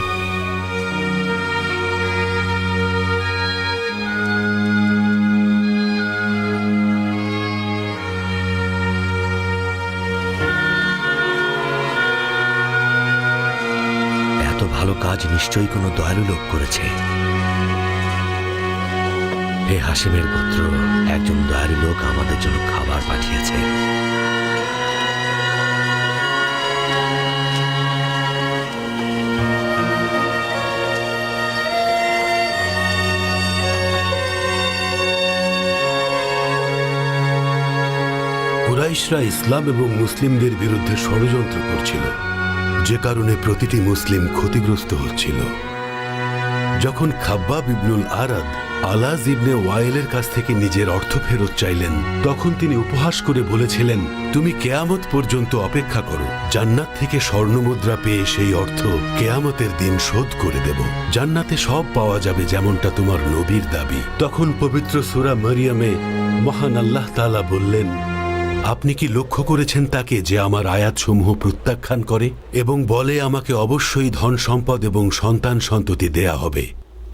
এত ভালো কাজ নিশ্চয়ই কোনো দয়ালু লোক করেছে। হে হাশিমের পুত্র, একজন দয়ালু লোক আমাদের জন্য খাবার পাঠিয়েছে। কুরাইশরা ইসলাম এবং মুসলিমদের বিরুদ্ধে ষড়যন্ত্র করছিল, যে কারণে প্রতিটি মুসলিম ক্ষতিগ্রস্ত হচ্ছিল। যখন খাব্বাব ইবনুল আরাদ আলাজ ইবনে ওয়াইলের কাছ থেকে নিজের অর্থ ফেরত চাইলেন, তখন তিনি উপহাস করে বলেছিলেন, তুমি কেয়ামত পর্যন্ত অপেক্ষা করো, জান্নাত থেকে স্বর্ণমুদ্রা পেয়ে সেই অর্থ কেয়ামতের দিন শোধ করে দেব। জান্নাতে সব পাওয়া যাবে যেমনটা তোমার নবীর দাবি। তখন পবিত্র সূরা মরিয়মে মহান আল্লাহ তাআলা বললেন, আপনি কি লক্ষ্য করেছেন তাকে, যে আমার আয়াতসমূহ প্রত্যাখ্যান করে এবং বলে আমাকে অবশ্যই ধন সম্পদ এবং সন্তান সন্ততি দেয়া হবে?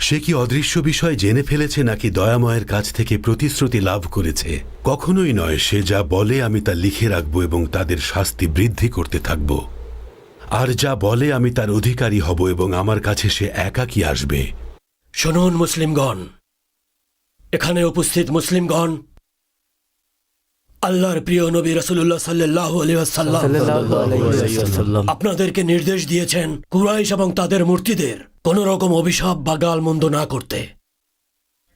সে কি অদৃশ্য বিষয় জেনে ফেলেছে নাকি দয়াময়ের কাছ থেকে প্রতিশ্রুতি লাভ করেছে? কখনোই নয়। সে যা বলে আমি তা লিখে রাখব এবং তাদের শাস্তি বৃদ্ধি করতে থাকব। আর যা বলে আমি তার অধিকারী হব এবং আমার কাছে সে একাকী আসবে। শুনুন মুসলিমগণ, এখানে উপস্থিত মুসলিমগণ, আল্লাহর প্রিয় নবী রাসূলুল্লাহ সাল্লাল্লাহু আলাইহি ওয়াসাল্লাম আপনাদেরকে নির্দেশ দিয়েছেন কুরাইশ এবং তাদের মূর্তিদের কোন রকম অভিশাপ বা গালমন্দ না করতে।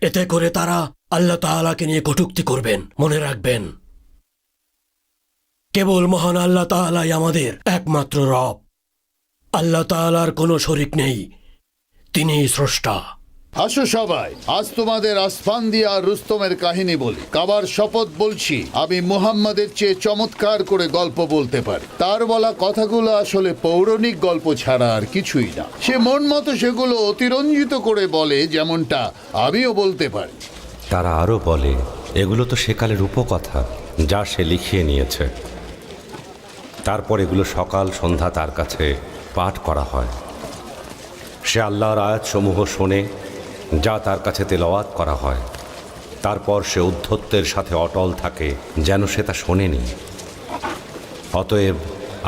এতে করে তারা আল্লাহ তাআলাকে নিয়ে কটূক্তি করবেন। মনে রাখবেন, কেবল মহান আল্লাহ তাআলাই আমাদের একমাত্র রব। আল্লাহ তাআলার কোনো শরীক নেই, তিনিই স্রষ্টা। আসো সবাই, আজ তোমাদের আসফান্দিয়া আর রুস্তমের কাহিনী বলি। কাবার শপথ বলছি, আমি মুহাম্মাদের চেয়ে চমৎকার করে গল্প বলতে পারি। তার বলা কথাগুলো আসলে পৌরাণিক গল্প ছাড়া আর কিছুই না। সে মন মতো সেগুলো অতিরঞ্জিত করে বলে, যেমনটা আমিও বলতে পারি। তারা আরও বলে, এগুলো তো সেকালের উপকথা যা সে লিখিয়ে নিয়েছে। তারপর এগুলো সকাল সন্ধ্যা তার কাছে পাঠ করা হয়। সে আল্লাহর আয়াতসমূহ শোনে যা তার কাছে তেলাওয়াত করা হয়। তারপর সে উদ্ধত্তের সাথে অটল থাকে যেন সে তা শোনেনি। অতএব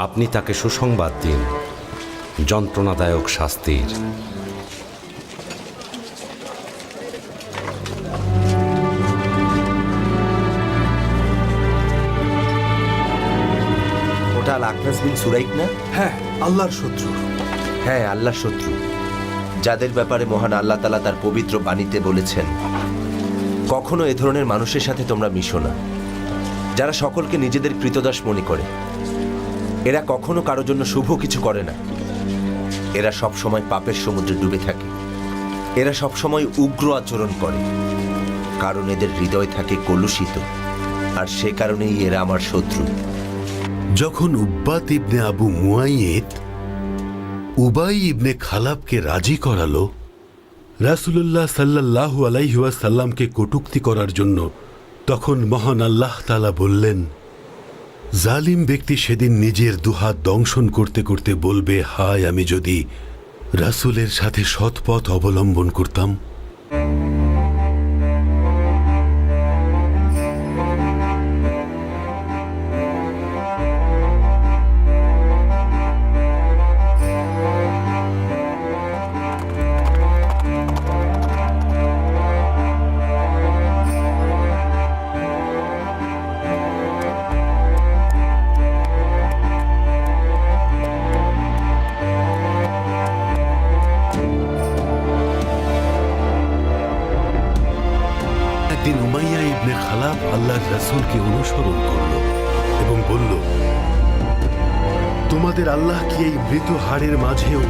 আপনি তাকে সুসংবাদ দিন যন্ত্রণাদায়ক শাস্তির। ওটা আল-আকনাস বিন সুরাইক না? হ্যাঁ, আল্লাহর শত্রু। হ্যাঁ, আল্লাহর শত্রু, যাদের ব্যাপারে মহান আল্লাহ তাআলা তার পবিত্র বাণীতে বলেছেন, কখনো এ ধরনের মানুষের সাথে তোমরা মিশো না, যারা সকলকে নিজেদের কৃতদাস মনে করে। এরা কখনো কারোর জন্য শুভ কিছু করে না। এরা সব সময় পাপের সমুদ্রে ডুবে থাকে। এরা সবসময় উগ্র আচরণ করে, কারণ এদের হৃদয় থাকে কলুষিত, আর সে কারণেই এরা আমার শত্রু। যখন উব্বাত ইবনে আবু মুয়াইয়েদ উবাই ইবনে খালাবকে রাজি করালো রাসূলুল্লাহ সাল্লাল্লাহু আলাইহি ওয়াসাল্লামকে কটূক্তি করার জন্য, তখন মহান আল্লাহ তাআলা বললেন, জালিম ব্যক্তি সেদিন নিজের দুহাত দংশন করতে করতে বলবে, হায় আমি যদি রাসূলের সাথে সৎপথ অবলম্বন করতাম। একদিন উমাইয়া ইবনে খালাব আল্লাহর রাসূলকে অনুসরণ করল এবং বলল, তোমাদের আল্লাহ কি এই মৃত হাড়ের মাঝেও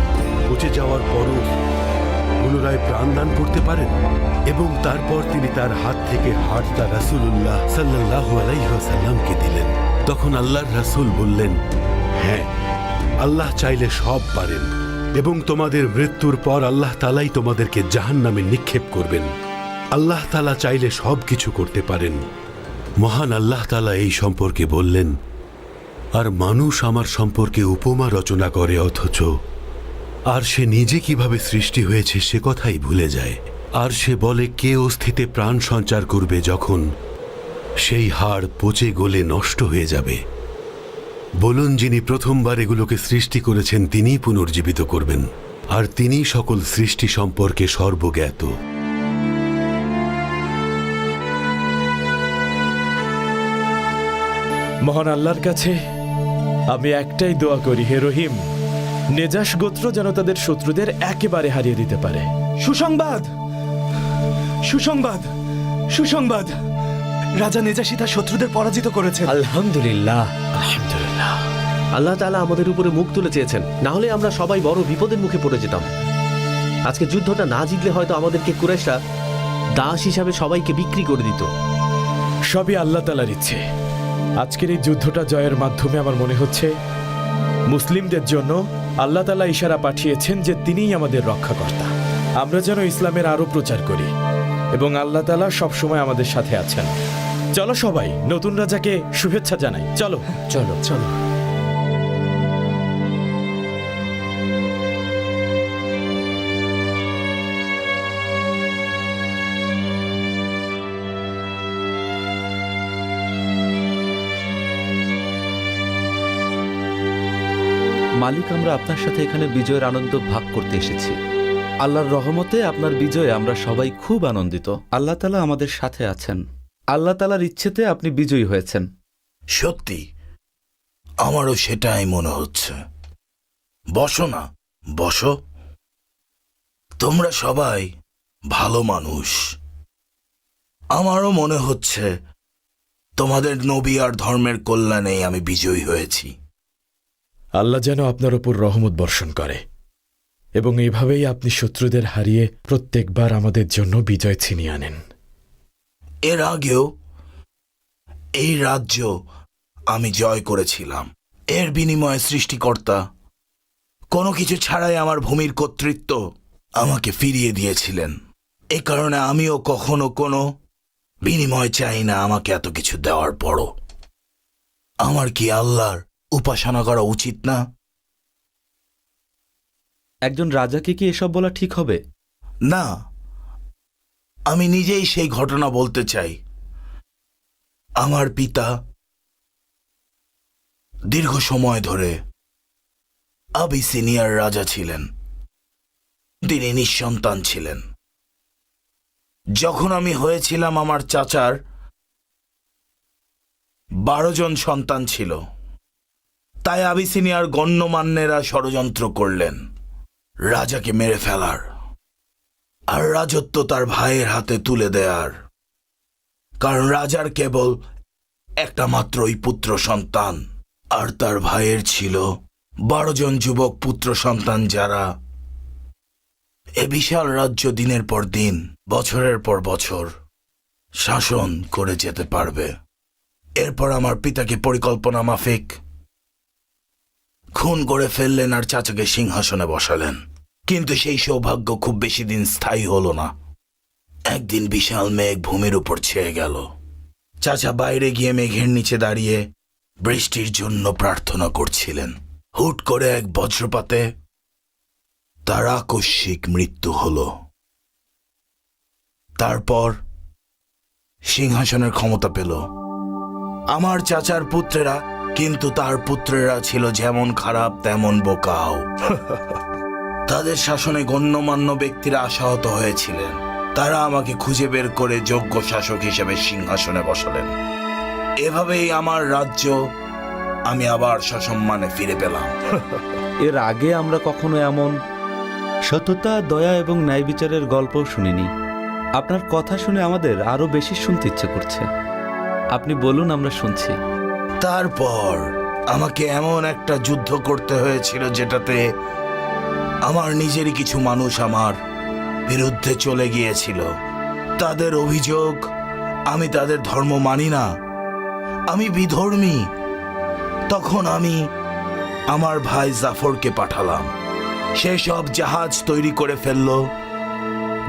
পচে যাওয়ার পরও পুনরায় প্রাণদান করতে পারেন? এবং তারপর তিনি তার হাত থেকে হাড়টা রাসূলুল্লাহ সাল্লাল্লাহু আলাইহি ওয়াসাল্লামকে দিলেন। তখন আল্লাহর রাসূল বললেন, হ্যাঁ, আল্লাহ চাইলে সব পারেন, এবং তোমাদের মৃত্যুর পর আল্লাহ তাআলাই তোমাদেরকে জাহান্নামে নিক্ষেপ করবেন। আল্লাহ তাআলা চাইলে সব কিছু করতে পারেন। মহান আল্লাহ তাআলা এই সম্পর্কে বললেন, আর মানুষ আমার সম্পর্কে উপমা রচনা করে, অথচ আর সে নিজে কিভাবে সৃষ্টি হয়েছে সে কথাই ভুলে যায়। আর সে বলে, কে অস্থিতে প্রাণ সঞ্চার করবে যখন সেই হাড় পচে গলে নষ্ট হয়ে যাবে? বলুন, যিনি প্রথমবার এগুলোকে সৃষ্টি করেছেন তিনিই পুনর্জীবিত করবেন, আর তিনিই সকল সৃষ্টি সম্পর্কে সর্বজ্ঞাত। মহান আল্লাহর কাছে আমি একটাই দোয়া করি, হে রহিম, নেজাশ গোত্র যেন তাদের শত্রুদের একেবারে হারিয়ে দিতে পারে। সুসংবাদ, সুসংবাদ, সুসংবাদ! রাজা নেজাশী তার শত্রুদের পরাজিত করেছেন। আলহামদুলিল্লাহ, আলহামদুলিল্লাহ। আল্লাহ তাআলা আমাদের উপরে মুখ তুলে চেয়েছেন, না হলে আমরা সবাই বড় বিপদের মুখে পড়ে যেতাম। আজকে যুদ্ধটা না জিতলে হয়তো আমাদেরকে কুরাইশরা দাস হিসাবে সবাইকে বিক্রি করে দিত। সবই আল্লাহ তাআলার ইচ্ছে। আজকের এই যুদ্ধটা জয়ের মাধ্যমে আমার মনে হচ্ছে মুসলিমদের জন্য আল্লাহ তাআলা ইশারা পাঠিয়েছেন যে তিনিই আমাদের রক্ষাকর্তা। আমরা যেন ইসলামের আরো প্রচার করি, এবং আল্লাহ তাআলা সবসময় আমাদের সাথে আছেন। চলো সবাই নতুন রাজাকে শুভেচ্ছা জানাই। চলো চলো চলো। মালিক, আমরা আপনার সাথে এখানে বিজয়ের আনন্দ ভাগ করতে এসেছি। আল্লাহর রহমতে আপনার বিজয়ে আমরা সবাই খুব আনন্দিত। আল্লাহ তাআলা আমাদের সাথে আছেন। আল্লাহ তাআলার ইচ্ছেতে আপনি বিজয়ী হয়েছেন। সত্যি আমারও সেটাই মনে হচ্ছে। বসো না, বসো। তোমরা সবাই ভালো মানুষ। আমারও মনে হচ্ছে তোমাদের নবী আর ধর্মের কল্যাণেই আমি বিজয়ী হয়েছি। আল্লাহ যেন আপনার উপর রহমত বর্ষণ করে, এবং এইভাবেই আপনি শত্রুদের হারিয়ে প্রত্যেকবার আমাদের জন্য বিজয় ছিনিয়ে আনেন। এর আগেও এই রাজ্য আমি জয় করেছিলাম। এর বিনিময়ে সৃষ্টিকর্তা কোনো কিছু ছাড়াই আমার ভূমির কর্তৃত্ব আমাকে ফিরিয়ে দিয়েছিলেন। এ কারণে আমিও কখনো কোনো বিনিময় চাই না আমাকে এত কিছু দেওয়ার পরও। আমার কি আল্লাহর উপাসনা করা উচিত না? একজন রাজাকে কি এসব বলা ঠিক হবে? না, আমি নিজেই সেই ঘটনা বলতে চাই। আমার পিতা দীর্ঘ সময় ধরে আবিসিনিয়ার রাজা ছিলেন। তিনি নিঃসন্তান ছিলেন। যখন আমি হয়েছিলাম, আমার চাচার 12 জন সন্তান ছিল। তাই আবিসিনিয়ার গণ্যমান্যেরা ষড়যন্ত্র করলেন রাজাকে মেরে ফেলার আর রাজত্ব তার ভাইয়ের হাতে তুলে দেয়ার। কারণ রাজার কেবল একটা মাত্রই পুত্র সন্তান, আর তার ভাইয়ের ছিল 12 জন যুবক পুত্র সন্তান, যারা এ বিশাল রাজ্য দিনের পর দিন, বছরের পর বছর শাসন করে যেতে পারবে। এরপর আমার পিতাকে পরিকল্পনা মাফিক খুন করে ফেললেন আর চাচাকে সিংহাসনে বসালেন। কিন্তু সেই সৌভাগ্য খুব বেশি দিন স্থায়ী হলো না। একদিন বিশাল মেঘ ভূমির উপর ছেয়ে গেল। চাচা বাইরে গিয়ে মেঘের নিচে দাঁড়িয়ে বৃষ্টির জন্য প্রার্থনা করছিলেন। হুট করে এক বজ্রপাতে তার আকস্মিক মৃত্যু হল। তারপর সিংহাসনের ক্ষমতা পেল আমার চাচার পুত্রেরা, কিন্তু তার পুত্রেরা ছিল যেমন খারাপ তেমন বোকাও। তাদের শাসনে গণ্যমান্য ব্যক্তিরা আশাহত হয়েছিলেন। তারা আমাকে খুঁজে বের করে যোগ্য শাসক হিসেবে সিংহাসনে বসালেন। এভাবেই আমার রাজ্য আমি আবার সসম্মানে ফিরে পেলাম। এর আগে আমরা কখনো এমন সততা, দয়া এবং ন্যায় বিচারের গল্প শুনিনি। আপনার কথা শুনে আমাদের আরো বেশি শুনতে ইচ্ছে করছে। আপনি বলুন, আমরা শুনছি। তারপর আমাকে এমন একটা যুদ্ধ করতে হয়েছিল যেটাতে আমার নিজেরই কিছু মানুষ আমার বিরুদ্ধে চলে গিয়েছিল। তাদের অভিযোগ আমি তাদের ধর্ম মানি না, আমি বিধর্মী। তখন আমি আমার ভাই জাফরকে পাঠালাম। সে সব জাহাজ তৈরি করে ফেলল।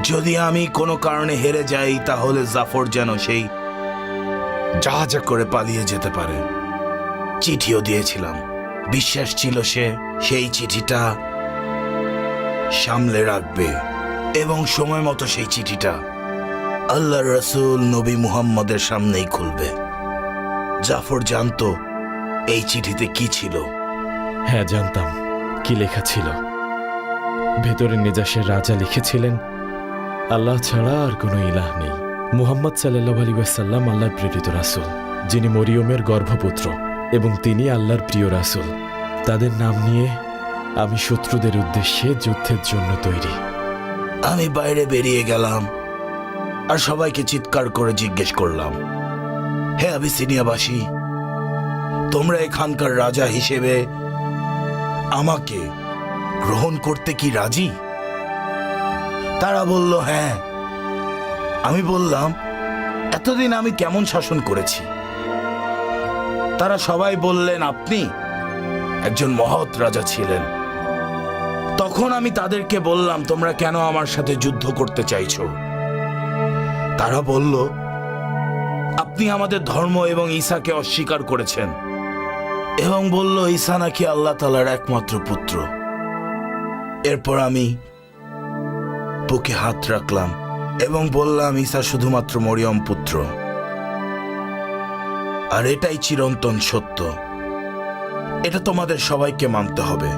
যদি আমি কোনো কারণে হেরে যাই তাহলে জাফর যেন সেই জাহাজে করে পালিয়ে যেতে পারে। চিঠিও দিয়েছিলাম। বিশ্বাস ছিল সে সেই চিঠিটা সামলে রাখবে এবং সময় মতো সেই চিঠিটা আল্লাহর রাসূল নবী মুহাম্মদের সামনেই খুলবে। জাফর জানতো এই চিঠিতে কি ছিল। হ্যাঁ, জানতাম কি লেখা ছিল। ভেতরে নিজাশের রাজা লিখেছিলেন, আল্লাহ ছাড়া আর কোনো ইলাহ নেই। মুহাম্মদ সাল্লাল্লাহু আলাইহি ওয়াসাল্লাম আল্লাহর প্রেরিত রাসূল, যিনি মরিয়মের গর্ভপুত্র, এবং তিনি আল্লাহর প্রিয় রাসূল। তাদের নাম নিয়ে আমি শত্রুদের উদ্দেশ্যে যুদ্ধের জন্য তৈরি। আমি বাইরে বেরিয়ে গেলাম আর সবাইকে চিৎকার করে জিজ্ঞেস করলাম, হে আবিসিনিয়াবাসী, তোমরা এখানকার রাজা হিসেবে আমাকে গ্রহণ করতে কি রাজি? তারা বলল হ্যাঁ। আমি বললাম, এতদিন আমি কেমন শাসন করেছি? তারা সবাই বললেন, আপনি একজন মহৎ রাজা ছিলেন। তখন আমি তাদেরকে বললাম, তোমরা কেন আমার সাথে যুদ্ধ করতে চাইছো? তারা বলল, আপনি আমাদের ধর্ম এবং ঈসাকে অস্বীকার করেছেন এবং বলল ঈসা নাকি আল্লাহ তাআলার একমাত্র পুত্র। এরপর আমি বুকে হাত রাখলাম এবং বললাম, ঈসা শুধুমাত্র মরিয়ম পুত্র, আর এটাই চিরন্তন সত্য। এটা তোমাদের সবাইকে মানতে হবে।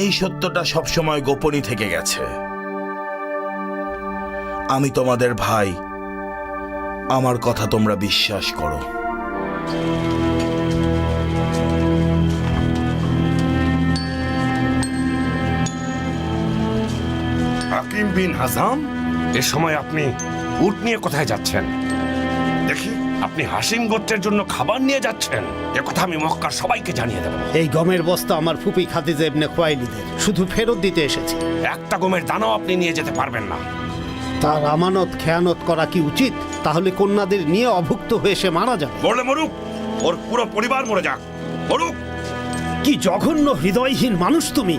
এই সত্যটা সবসময় গোপনই থেকে গেছে। আমি তোমাদের ভাই, আমার কথা তোমরা বিশ্বাস করো। হাকিম বিন হাজাম, এ সময় আপনি উট নিয়ে কোথায় যাচ্ছেন? দেখি, আপনি হাসিম গোত্রের জন্য খাবার নিয়ে যাচ্ছেন। এ কথা আমি মক্কার সবাইকে জানিয়ে দেব। এই গমের বস্তা আমার ফুপি খাদিজা ইবনে খুয়াইলিদের, শুধু ফেরত দিতে এসেছি। একটা গমের দানাও আপনি নিয়ে যেতে পারবেন না। তার আমানত খেয়ানত করা কি উচিত? তাহলে কন্যাদের নিয়ে অভুক্ত হয়ে সে মারা যাবে। বলে মরুক, ওর পুরো পরিবার মরে যাক, মরুক। কি জঘন্য হৃদয়হীন মানুষ তুমি!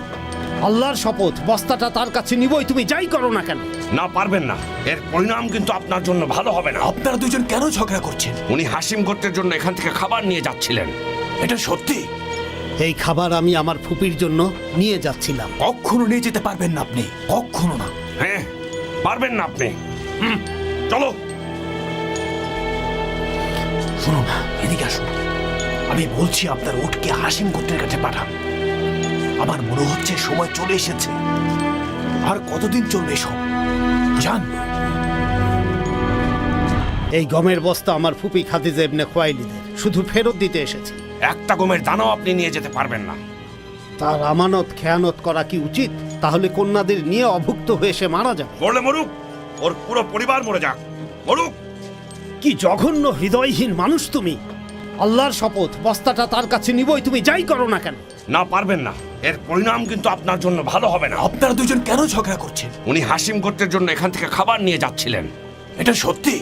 আল্লাহর শপথ, বস্তাটা তার কাছে নিবই, তুমি যাই করো না কেন। না, পারবেন না। এর পরিণাম কিন্তু আপনার জন্য ভালো হবে না। আপনারা দুজন কেন ঝগড়া করছেন? উনি হাসিম গোত্রের জন্য এখান থেকে খাবার নিয়ে যাচ্ছিলেন। এটা সত্যি? এই খাবার আমি আমার ফুপির জন্য নিয়ে যাচ্ছিলাম। কখনো নিয়ে যেতে পারবেন না আপনি, কখনো না। হ্যাঁ, পারবেন না আপনি। চলো। শুনুন, এদিকে আসুন। আমি বলছি, আপনার উটকে হাসিম গোত্রের কাছে পাঠান। আমার মনে হচ্ছে সময় চলে এসেছে। আর কতদিন চলবে সব? যান। এই গমের বস্তা আমার ফুপি খাদিজা ইবনে খুয়াইলিদের, শুধু ফেরত দিতে এসেছি। একটা গমের দানাও আপনি নিয়ে যেতে পারবেন না। তার আমানত খেয়ানত করা কি উচিত? তাহলে কন্যাদের নিয়ে অভুক্ত হয়ে সে মারা যাবে। বলে মরুক, ওর পুরো পরিবার মরে যাক, মরুক। কি জঘন্য হৃদয়হীন মানুষ তুমি! আল্লাহর শপথ বস্তাটা তার কাছে নিবই, তুমি যাই করো না কেন। না, পারবেন না। এর পরিণাম কিন্তু আপনার জন্য ভালো হবে না। আপনারা দুজন কেন ঝগড়া করছেন? উনি হাসিম গোত্রের জন্য এখান থেকে খাবার নিয়ে যাচ্ছিলেন। এটা সত্যি?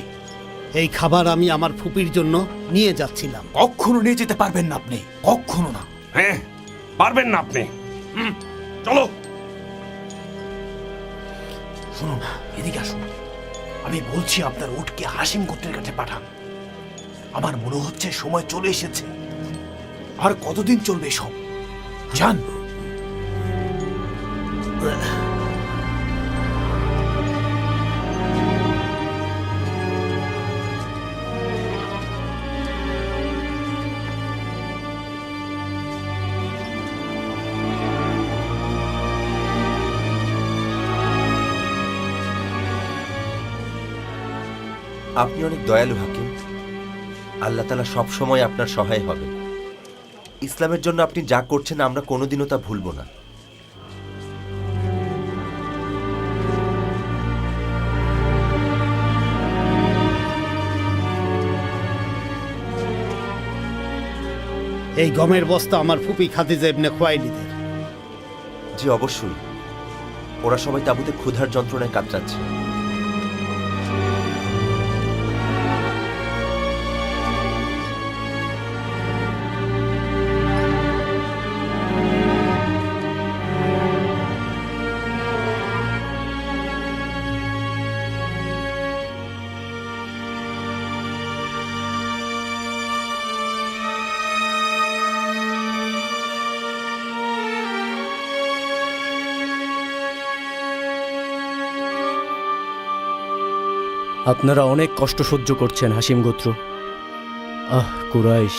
এই খাবার আমি আমার ফুপির জন্য নিয়ে যাচ্ছিলাম। কখনো নিয়ে যেতে পারবেন না আপনি, কখনো না। হ্যাঁ, পারবেন না আপনি। চলো। শুনুন, এদিকে আসুন। আমি বলছি আপনার উটকে হাসিম গোত্রের কাছে পাঠান। আমার মনে হচ্ছে সময় চলে এসেছে। আর কতদিন চলবে সব? যান। আপনি অনেক দয়ালু হাকিম। আল্লাহ তাআলা সব সময় আপনার সহায় হবে। ইসলামের জন্য আপনি যা করছেন আমরা কোনোদিনও তা ভুলব না। এই গমের বস্তা আমার ফুপি খাদিজা ইবনে খুয়াইলিদের। জি অবশ্যই। ওরা সবাই তাঁবুতে ক্ষুধার যন্ত্রণায় কাতরাচ্ছে। আপনারা অনেক কষ্ট সহ্য করছেন হাসিম গোত্র। কুরাইশ,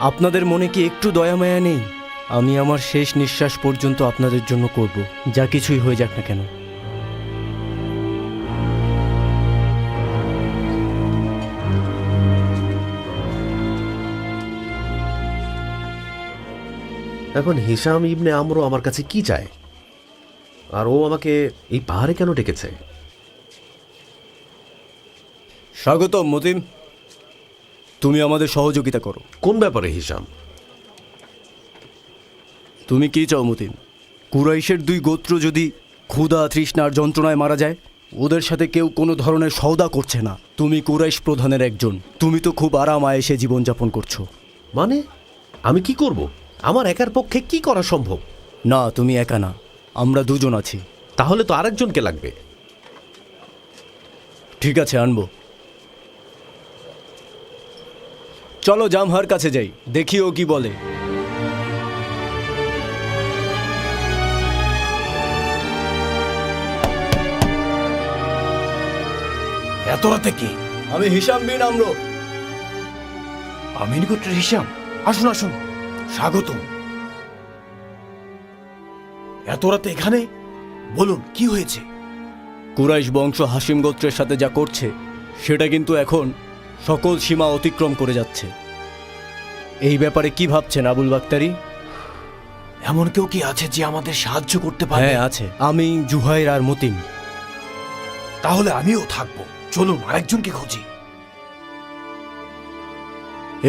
আপনাদের মনে কি একটু দয়া মায়া নেই? আমি আমার শেষ নিঃশ্বাস পর্যন্ত আপনাদের জন্য করব, যা কিছুই হয়ে যাক না কেন। এখন হিশাম ইবনে আমরও আমার কাছে কি চায়? আর ও আমাকে এই পাহাড়ে কেন ডেকেছে? স্বাগতম মতিম, তুমি আমাদের সহযোগিতা করো। কোন ব্যাপারে হিশাম? তুমি কি চাও মতিম? কুরাইশের 2 গোত্র যদি ক্ষুধা তৃষ্ণার যন্ত্রণায় মারা যায়, ওদের সাথে কেউ কোনো ধরনের সওদা করছে না। তুমি কুরাইশ প্রধানের একজন, তুমি তো খুব আরাম আয়েশে জীবনযাপন করছো। মানে আমি কি করব? আমার একার পক্ষে কি করা সম্ভব? না, তুমি একা না, আমরা 2 জন আছি। তাহলে তো আরেকজনকে লাগবে। ঠিক আছে, আনবো। চলো জামহার কাছে যাই, দেখি ও কি বলে। এত রাতে কি? আমি হিশাম বিন আমর। আমিন গোত্রের হিশাম? আসুন আসুন, স্বাগতম। এত রাতে এখানে? বলুন কি হয়েছে? কুরাইশ বংশ হাসিম গোত্রের সাথে যা করছে সেটা কিন্তু এখন সকল সীমা অতিক্রম করে যাচ্ছে। এই ব্যাপারে কি ভাবছেন আবুল বাক্তারি? এমন কেউ কি আছে যে আমাদের সাহায্য করতে পারে? হ্যাঁ আছে, আমি, জুহাইর আর মতিম। তাহলে আমিও থাকবো। চলুন আরেকজনকে খুঁজি।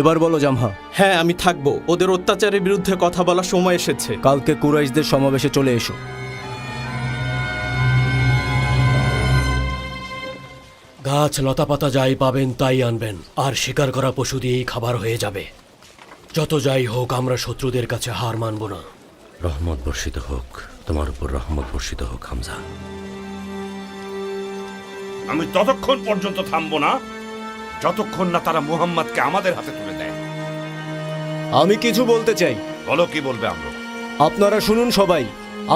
এবার বলো জামহা। হ্যাঁ, আমি থাকবো। ওদের অত্যাচারের বিরুদ্ধে কথা বলার সময় এসেছে। কালকে কুরাইশদের সমাবেশে চলে এসো। গাছ লতাপাতা যাই পাবেন তাই আনবেন, আর শিকার করা পশু দিয়েই খাবার হয়ে যাবে। যত যাই হোক, আমরা শত্রুদের কাছে হার মানব না। রহমত বর্ষিত হোক, তোমার উপর রহমত বর্ষিত হোক হামজা। আমি ততক্ষণ পর্যন্ত থামবো না যতক্ষণ না তারা মুহাম্মদকে আমাদের হাতে তুলে দেয়। আমি কিছু বলতে চাই। বলো, কি বলবে? আমরা আপনারা শুনুন সবাই,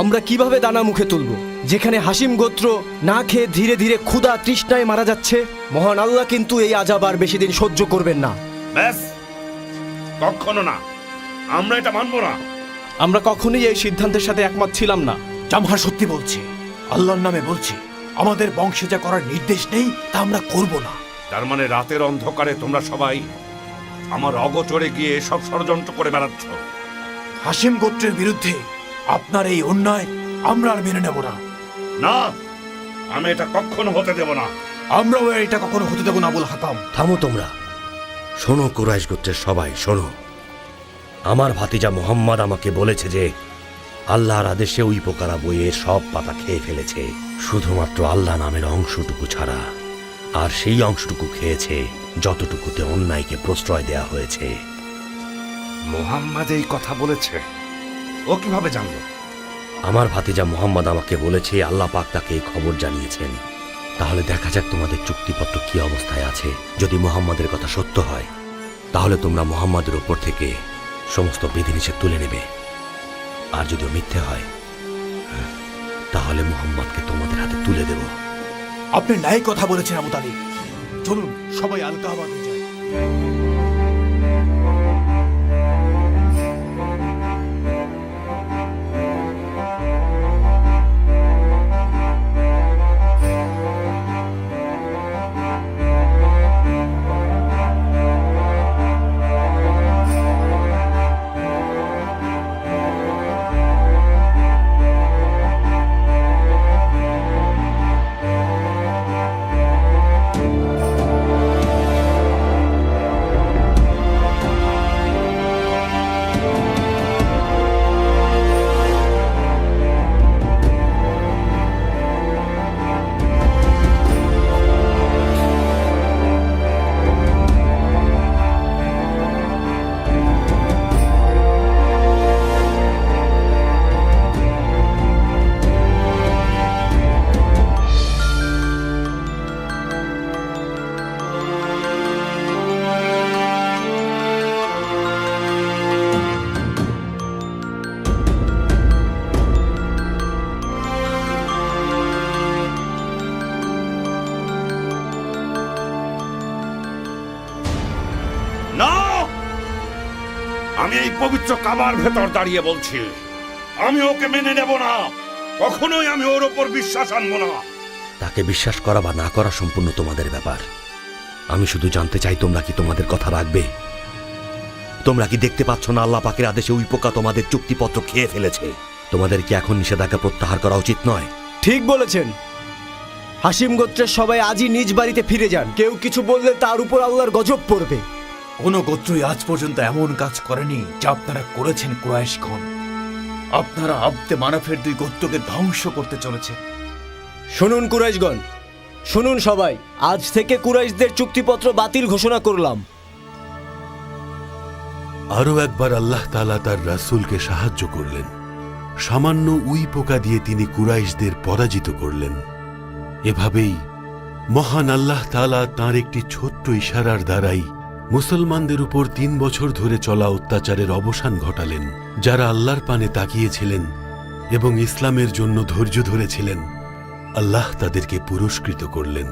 আমরা কিভাবে দানা মুখে তুলব যেখানে হাসিম গোত্র না খেয়ে ধীরে ধীরে ক্ষুধা তৃষ্ণায় মারা যাচ্ছে। মহান আল্লাহ কিন্তু এই আযাব আর বেশি দিন সহ্য করবেন না। ব্যাস, কখনো না, আমরা এটা মানবো না। আমরা কখনোই এই সিদ্ধান্তের সাথে একমত ছিলাম না। জামহা সত্যি বলছি, আল্লাহর নামে বলছি, আমাদের বংশে যা করার নির্দেশ নেই তা আমরা করব না। তার মানে রাতের অন্ধকারে তোমরা সবাই আমার অগোচরে গিয়ে সব ষড়যন্ত্র করে বেড়াচ্ছ। হাসিম গোত্রের বিরুদ্ধে আপনার এই অন্যায় আমরা আর মেনে নেব না। না, আমি এটা কখনো হতে দেব না। আমরাও এটা কখনো হতে দেব না। আবুল হাকাম, থামো তোমরা। শোনো কুরাইশ গোত্রের সবাই শোনো, আমার ভাতিজা মোহাম্মদ আমাকে বলেছে যে আল্লাহর আদেশে ওই পোকারা বইয়ের সব পাতা খেয়ে ফেলেছে, শুধুমাত্র আল্লাহ নামের অংশটুকু ছাড়া। আর সেই অংশটুকু খেয়েছে যতটুকুতে অন্যায়কে প্রশ্রয় দেয়া হয়েছে। মোহাম্মদ এই কথা বলেছে? ও কিভাবে জানলো? আমার ভাতিজা মোহাম্মদ আমাকে বলেছে আল্লাহ পাক তাকে এই খবর জানিয়েছেন। তাহলে দেখা যাক তোমাদের চুক্তিপত্র কি অবস্থায় আছে। যদি মোহাম্মদের কথা সত্য হয় তাহলে তোমরা মোহাম্মদের উপর থেকে সমস্ত বিধিনিষেধ তুলে নেবে, আর যদি মিথ্যে হয় তাহলে মোহাম্মদকে তোমাদের হাতে তুলে দেব। আপনি ন্যায় কথা বলেছেন আবু তালিব। চলুন সবাই আলকাবাদে যাই। আমি এই পবিত্র কাবার ভেতর দাঁড়িয়ে বলছি, আমি ওকে মেনে নেব না। কখনোই আমি ওর ওপর বিশ্বাস আনবো না। তাকে বিশ্বাস করা বা না করা সম্পূর্ণ তোমাদের ব্যাপার। আমি শুধু জানতে চাই তোমরা কি তোমাদের কথা রাখবে? তোমরা কি দেখতে পাচ্ছ না আল্লাহ পাকের আদেশে ওই পোকা তোমাদের চুক্তিপত্র খেয়ে ফেলেছে? তোমাদের কি এখন নিষেধাজ্ঞা প্রত্যাহার করা উচিত নয়? ঠিক বলেছেন। হাসিম গোত্রের সবাই আজই নিজ বাড়িতে ফিরে যান। কেউ কিছু বললে তার উপর আল্লাহর গজব পড়বে। কোনো গোত্রই আজ পর্যন্ত এমন কাজ করেনি যা আপনারা করেছেন কুরাইশগণ। আপনারা আব্দে মানাফের 2 গোত্রকে ধ্বংস করতে চলেছে। শুনুন কুরাইশগণ, শুনুন সবাই, আজ থেকে কুরাইশদের চুক্তিপত্র বাতিল ঘোষণা করলাম। আরও একবার আল্লাহ তাআলা তার রাসূলকে সাহায্য করলেন। সামান্য উই পোকা দিয়ে তিনি কুরাইশদের পরাজিত করলেন। এভাবেই মহান আল্লাহ তাআলা তাঁর একটি ছোট্ট ইশারার দ্বারাই মুসলমানদের উপর 3 বছর ধরে চলা অত্যাচারের অবসান ঘটালেন। যারা আল্লাহর পানে তাকিয়েছিলেন এবং ইসলামের জন্য ধৈর্য ধরেছিলেন, আল্লাহ তাদেরকে পুরস্কৃত করলেন।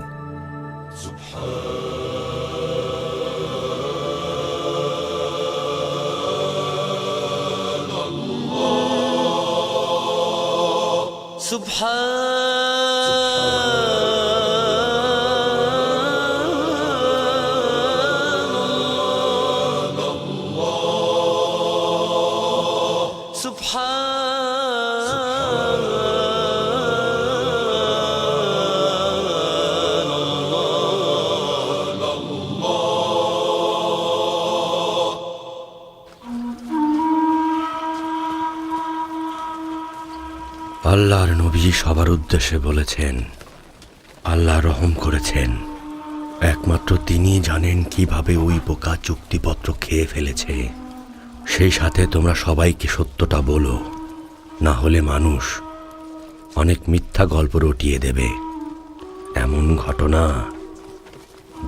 আল্লাহর নবী সবার উদ্দেশ্যে বলেছেন, আল্লাহ রহম করেছেন। একমাত্র তিনিই জানেন কিভাবে ওই পোকা চুক্তিপত্র খেয়ে ফেলেছে। সেই সাথে তোমরা সবাইকে সত্যটা বলো, না হলে মানুষ অনেক মিথ্যা গল্প রটিয়ে দেবে। এমন ঘটনা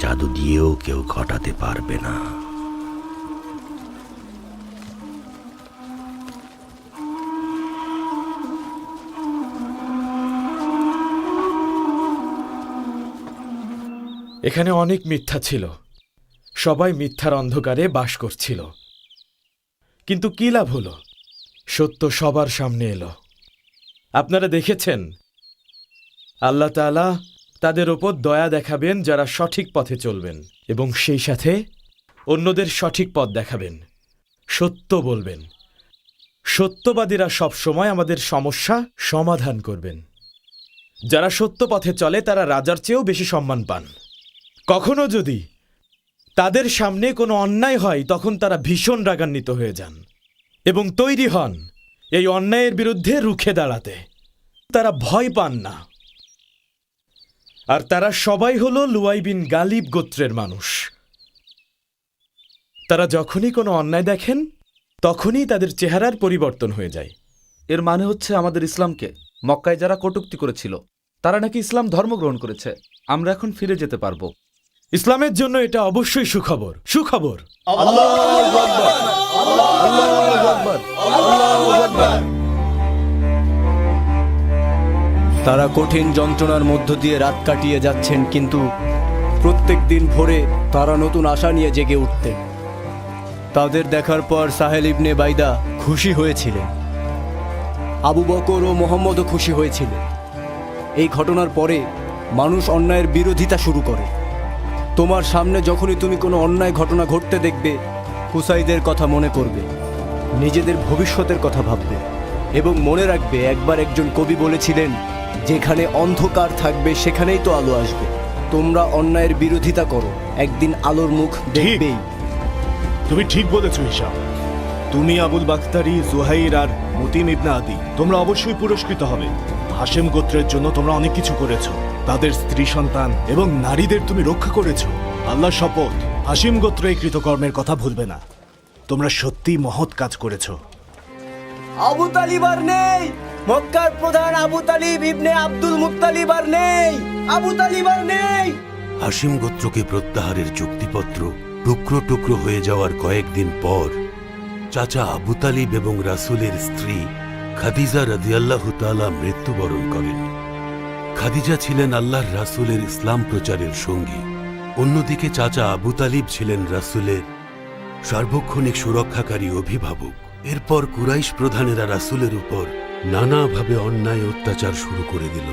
জাদু দিয়েও কেউ ঘটাতে পারবে না। এখানে অনেক মিথ্যা ছিল, সবাই মিথ্যার অন্ধকারে বাস করছিল। কিন্তু কি লাভ হলো? সত্য সবার সামনে এলো। আপনারা দেখেছেন আল্লাহ তাআলা তাদের ওপর দয়া দেখাবেন যারা সঠিক পথে চলবেন, এবং সেই সাথে অন্যদের সঠিক পথ দেখাবেন, সত্য বলবেন। সত্যবাদীরা সবসময় আমাদের সমস্যা সমাধান করবেন। যারা সত্য পথে চলে তারা রাজার চেয়েও বেশি সম্মান পান। কখনো যদি তাদের সামনে কোনো অন্যায় হয় তখন তারা ভীষণ রাগান্বিত হয়ে যান এবং তৈরি হন এই অন্যায়ের বিরুদ্ধে রুখে দাঁড়াতে। তারা ভয় পান না। আর তারা সবাই হলো লুয়াই বিন গালিব গোত্রের মানুষ। তারা যখনই কোনো অন্যায় দেখেন তখনই তাদের চেহারার পরিবর্তন হয়ে যায়। এর মানে হচ্ছে আমাদের ইসলামকে মক্কায় যারা কটূক্তি করেছিল তারা নাকি ইসলাম ধর্ম গ্রহণ করেছে। আমরা এখন ফিরে যেতে পারবো। ইসলামের জন্য এটা অবশ্যই সুখবর। সুখবর। তারা কঠিন যন্ত্রণার মধ্য দিয়ে রাত কাটিয়ে যাচ্ছেন, কিন্তু প্রত্যেক দিন ভোরে তারা নতুন আশা নিয়ে জেগে উঠতেন। তাদের দেখার পর সাহেল ইবনে বাইদা খুশি হয়েছিলেন, আবু বকর ও মোহাম্মদও খুশি হয়েছিলেন। এই ঘটনার পরে মানুষ অন্যায়ের বিরোধিতা শুরু করে। তোমার সামনে যখনই তুমি কোনো অন্যায় ঘটনা ঘটতে দেখবে, হুসাইদের কথা মনে করবে, নিজেদের ভবিষ্যতের কথা ভাববে এবং মনে রাখবে একবার একজন কবি বলেছিলেন, যেখানে অন্ধকার থাকবে সেখানেই তো আলো আসবে। তোমরা অন্যায়ের বিরোধিতা করো, একদিন আলোর মুখ দেখবেই। তুমি ঠিক বলেছো হিসাব। তুমি, আবুল বাখতারি, জুহাইর আর মুতিম ইবনে আদি, তোমরা অবশ্যই পুরস্কৃত হবে। হাশেম গোত্রের জন্য তোমরা অনেক কিছু করেছো। তাদের স্ত্রী সন্তান এবং নারীদের তুমি রক্ষা করেছো। আল্লাহর শপথ, হাশিম গোত্র এই কৃতকর্মের কথা ভুলবে না। তোমরা সত্যিই মহৎ কাজ করেছো। আবু তালিব আর নেই। মক্কার প্রধান আবু তালিব ইবনে আব্দুল মুত্তালিব আর নেই। আবু তালিব আর নেই। হাশিম গোত্রকে প্রত্যাহারের চুক্তিপত্র টুকরো টুকরো হয়ে যাওয়ার কয়েকদিন পর চাচা আবু তালিব এবং রাসূলের স্ত্রী খাদিজা রাদিয়াল্লাহু তাআলা মৃত্যুবরণ করেন। খাদিজা ছিলেন আল্লাহর রাসূলের ইসলাম প্রচারের সঙ্গী। অন্যদিকে চাচা আবু তালিব ছিলেন রাসূলের সার্বক্ষণিক সুরক্ষাকারী অভিভাবক। এরপর কুরাইশ প্রধানেরা রাসূলের উপর নানাভাবে অন্যায় অত্যাচার শুরু করে দিল,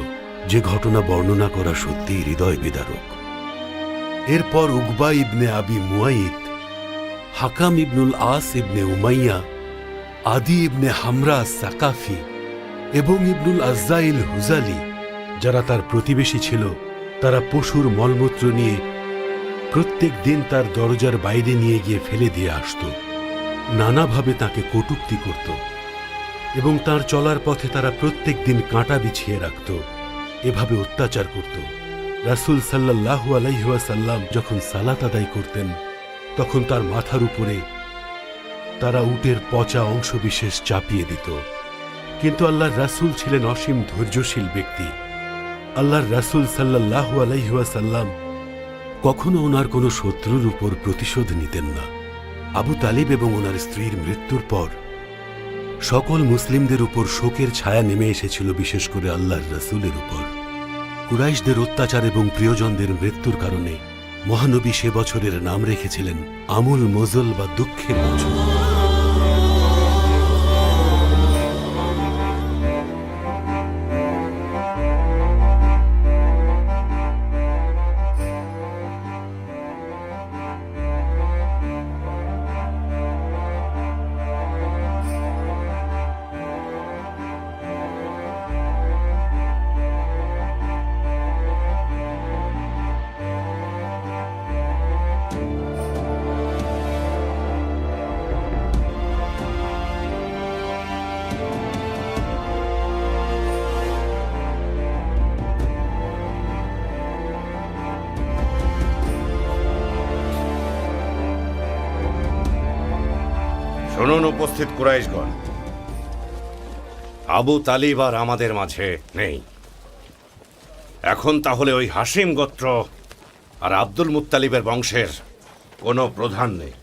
যে ঘটনা বর্ণনা করা সত্যিই হৃদয় বিদারক। এরপর উকবা ইবনে আবি মুয়াইত, হাকাম ইবনুল আস ইবনে উমাইয়া, আদি ইবনে হামরা সাকাফি এবং ইবনুল আজ্জাইল হুজালি, যারা তার প্রতিবেশী ছিল, তারা পশুর মলমূত্র নিয়ে প্রত্যেক দিন তার দরজার বাইরে নিয়ে গিয়ে ফেলে দিয়ে আসত। নানাভাবে তাকে কটূক্তি করত এবং তার চলার পথে তারা প্রত্যেক দিন কাঁটা বিছিয়ে রাখত। এভাবে অত্যাচার করত। রাসূল সাল্লাল্লাহু আলাইহি ওয়াসাল্লাম যখন সালাত আদায় করতেন, তখন তার মাথার উপরে তারা উটের পচা অংশবিশেষ চাপিয়ে দিত। কিন্তু আল্লাহর রাসূল ছিলেন অসীম ধৈর্যশীল ব্যক্তি। আল্লাহর রাসূল সাল্লাল্লাহু আলাইহি ওয়াসাল্লাম কখনো ওনার কোনো শত্রুর উপর প্রতিশোধ নিতেন না। আবু তালিব এবং ওনার স্ত্রীর মৃত্যুর পর সকল মুসলিমদের উপর শোকের ছায়া নেমে এসেছিল, বিশেষ করে আল্লাহর রাসূলের উপর। কুরাইশদের অত্যাচার এবং প্রিয়জনদের মৃত্যুর কারণে মহানবী সে বছরের নাম রেখেছিলেন আমুল মজল বা দুঃখের বছর। শুনুন উপস্থিত কুরাইশগণ, আবু তালিব আর আমাদের মাঝে নেই। এখন তাহলে ওই হাশিম গোত্র আর আব্দুল মুত্তালিবের বংশের কোনো প্রধান নেই।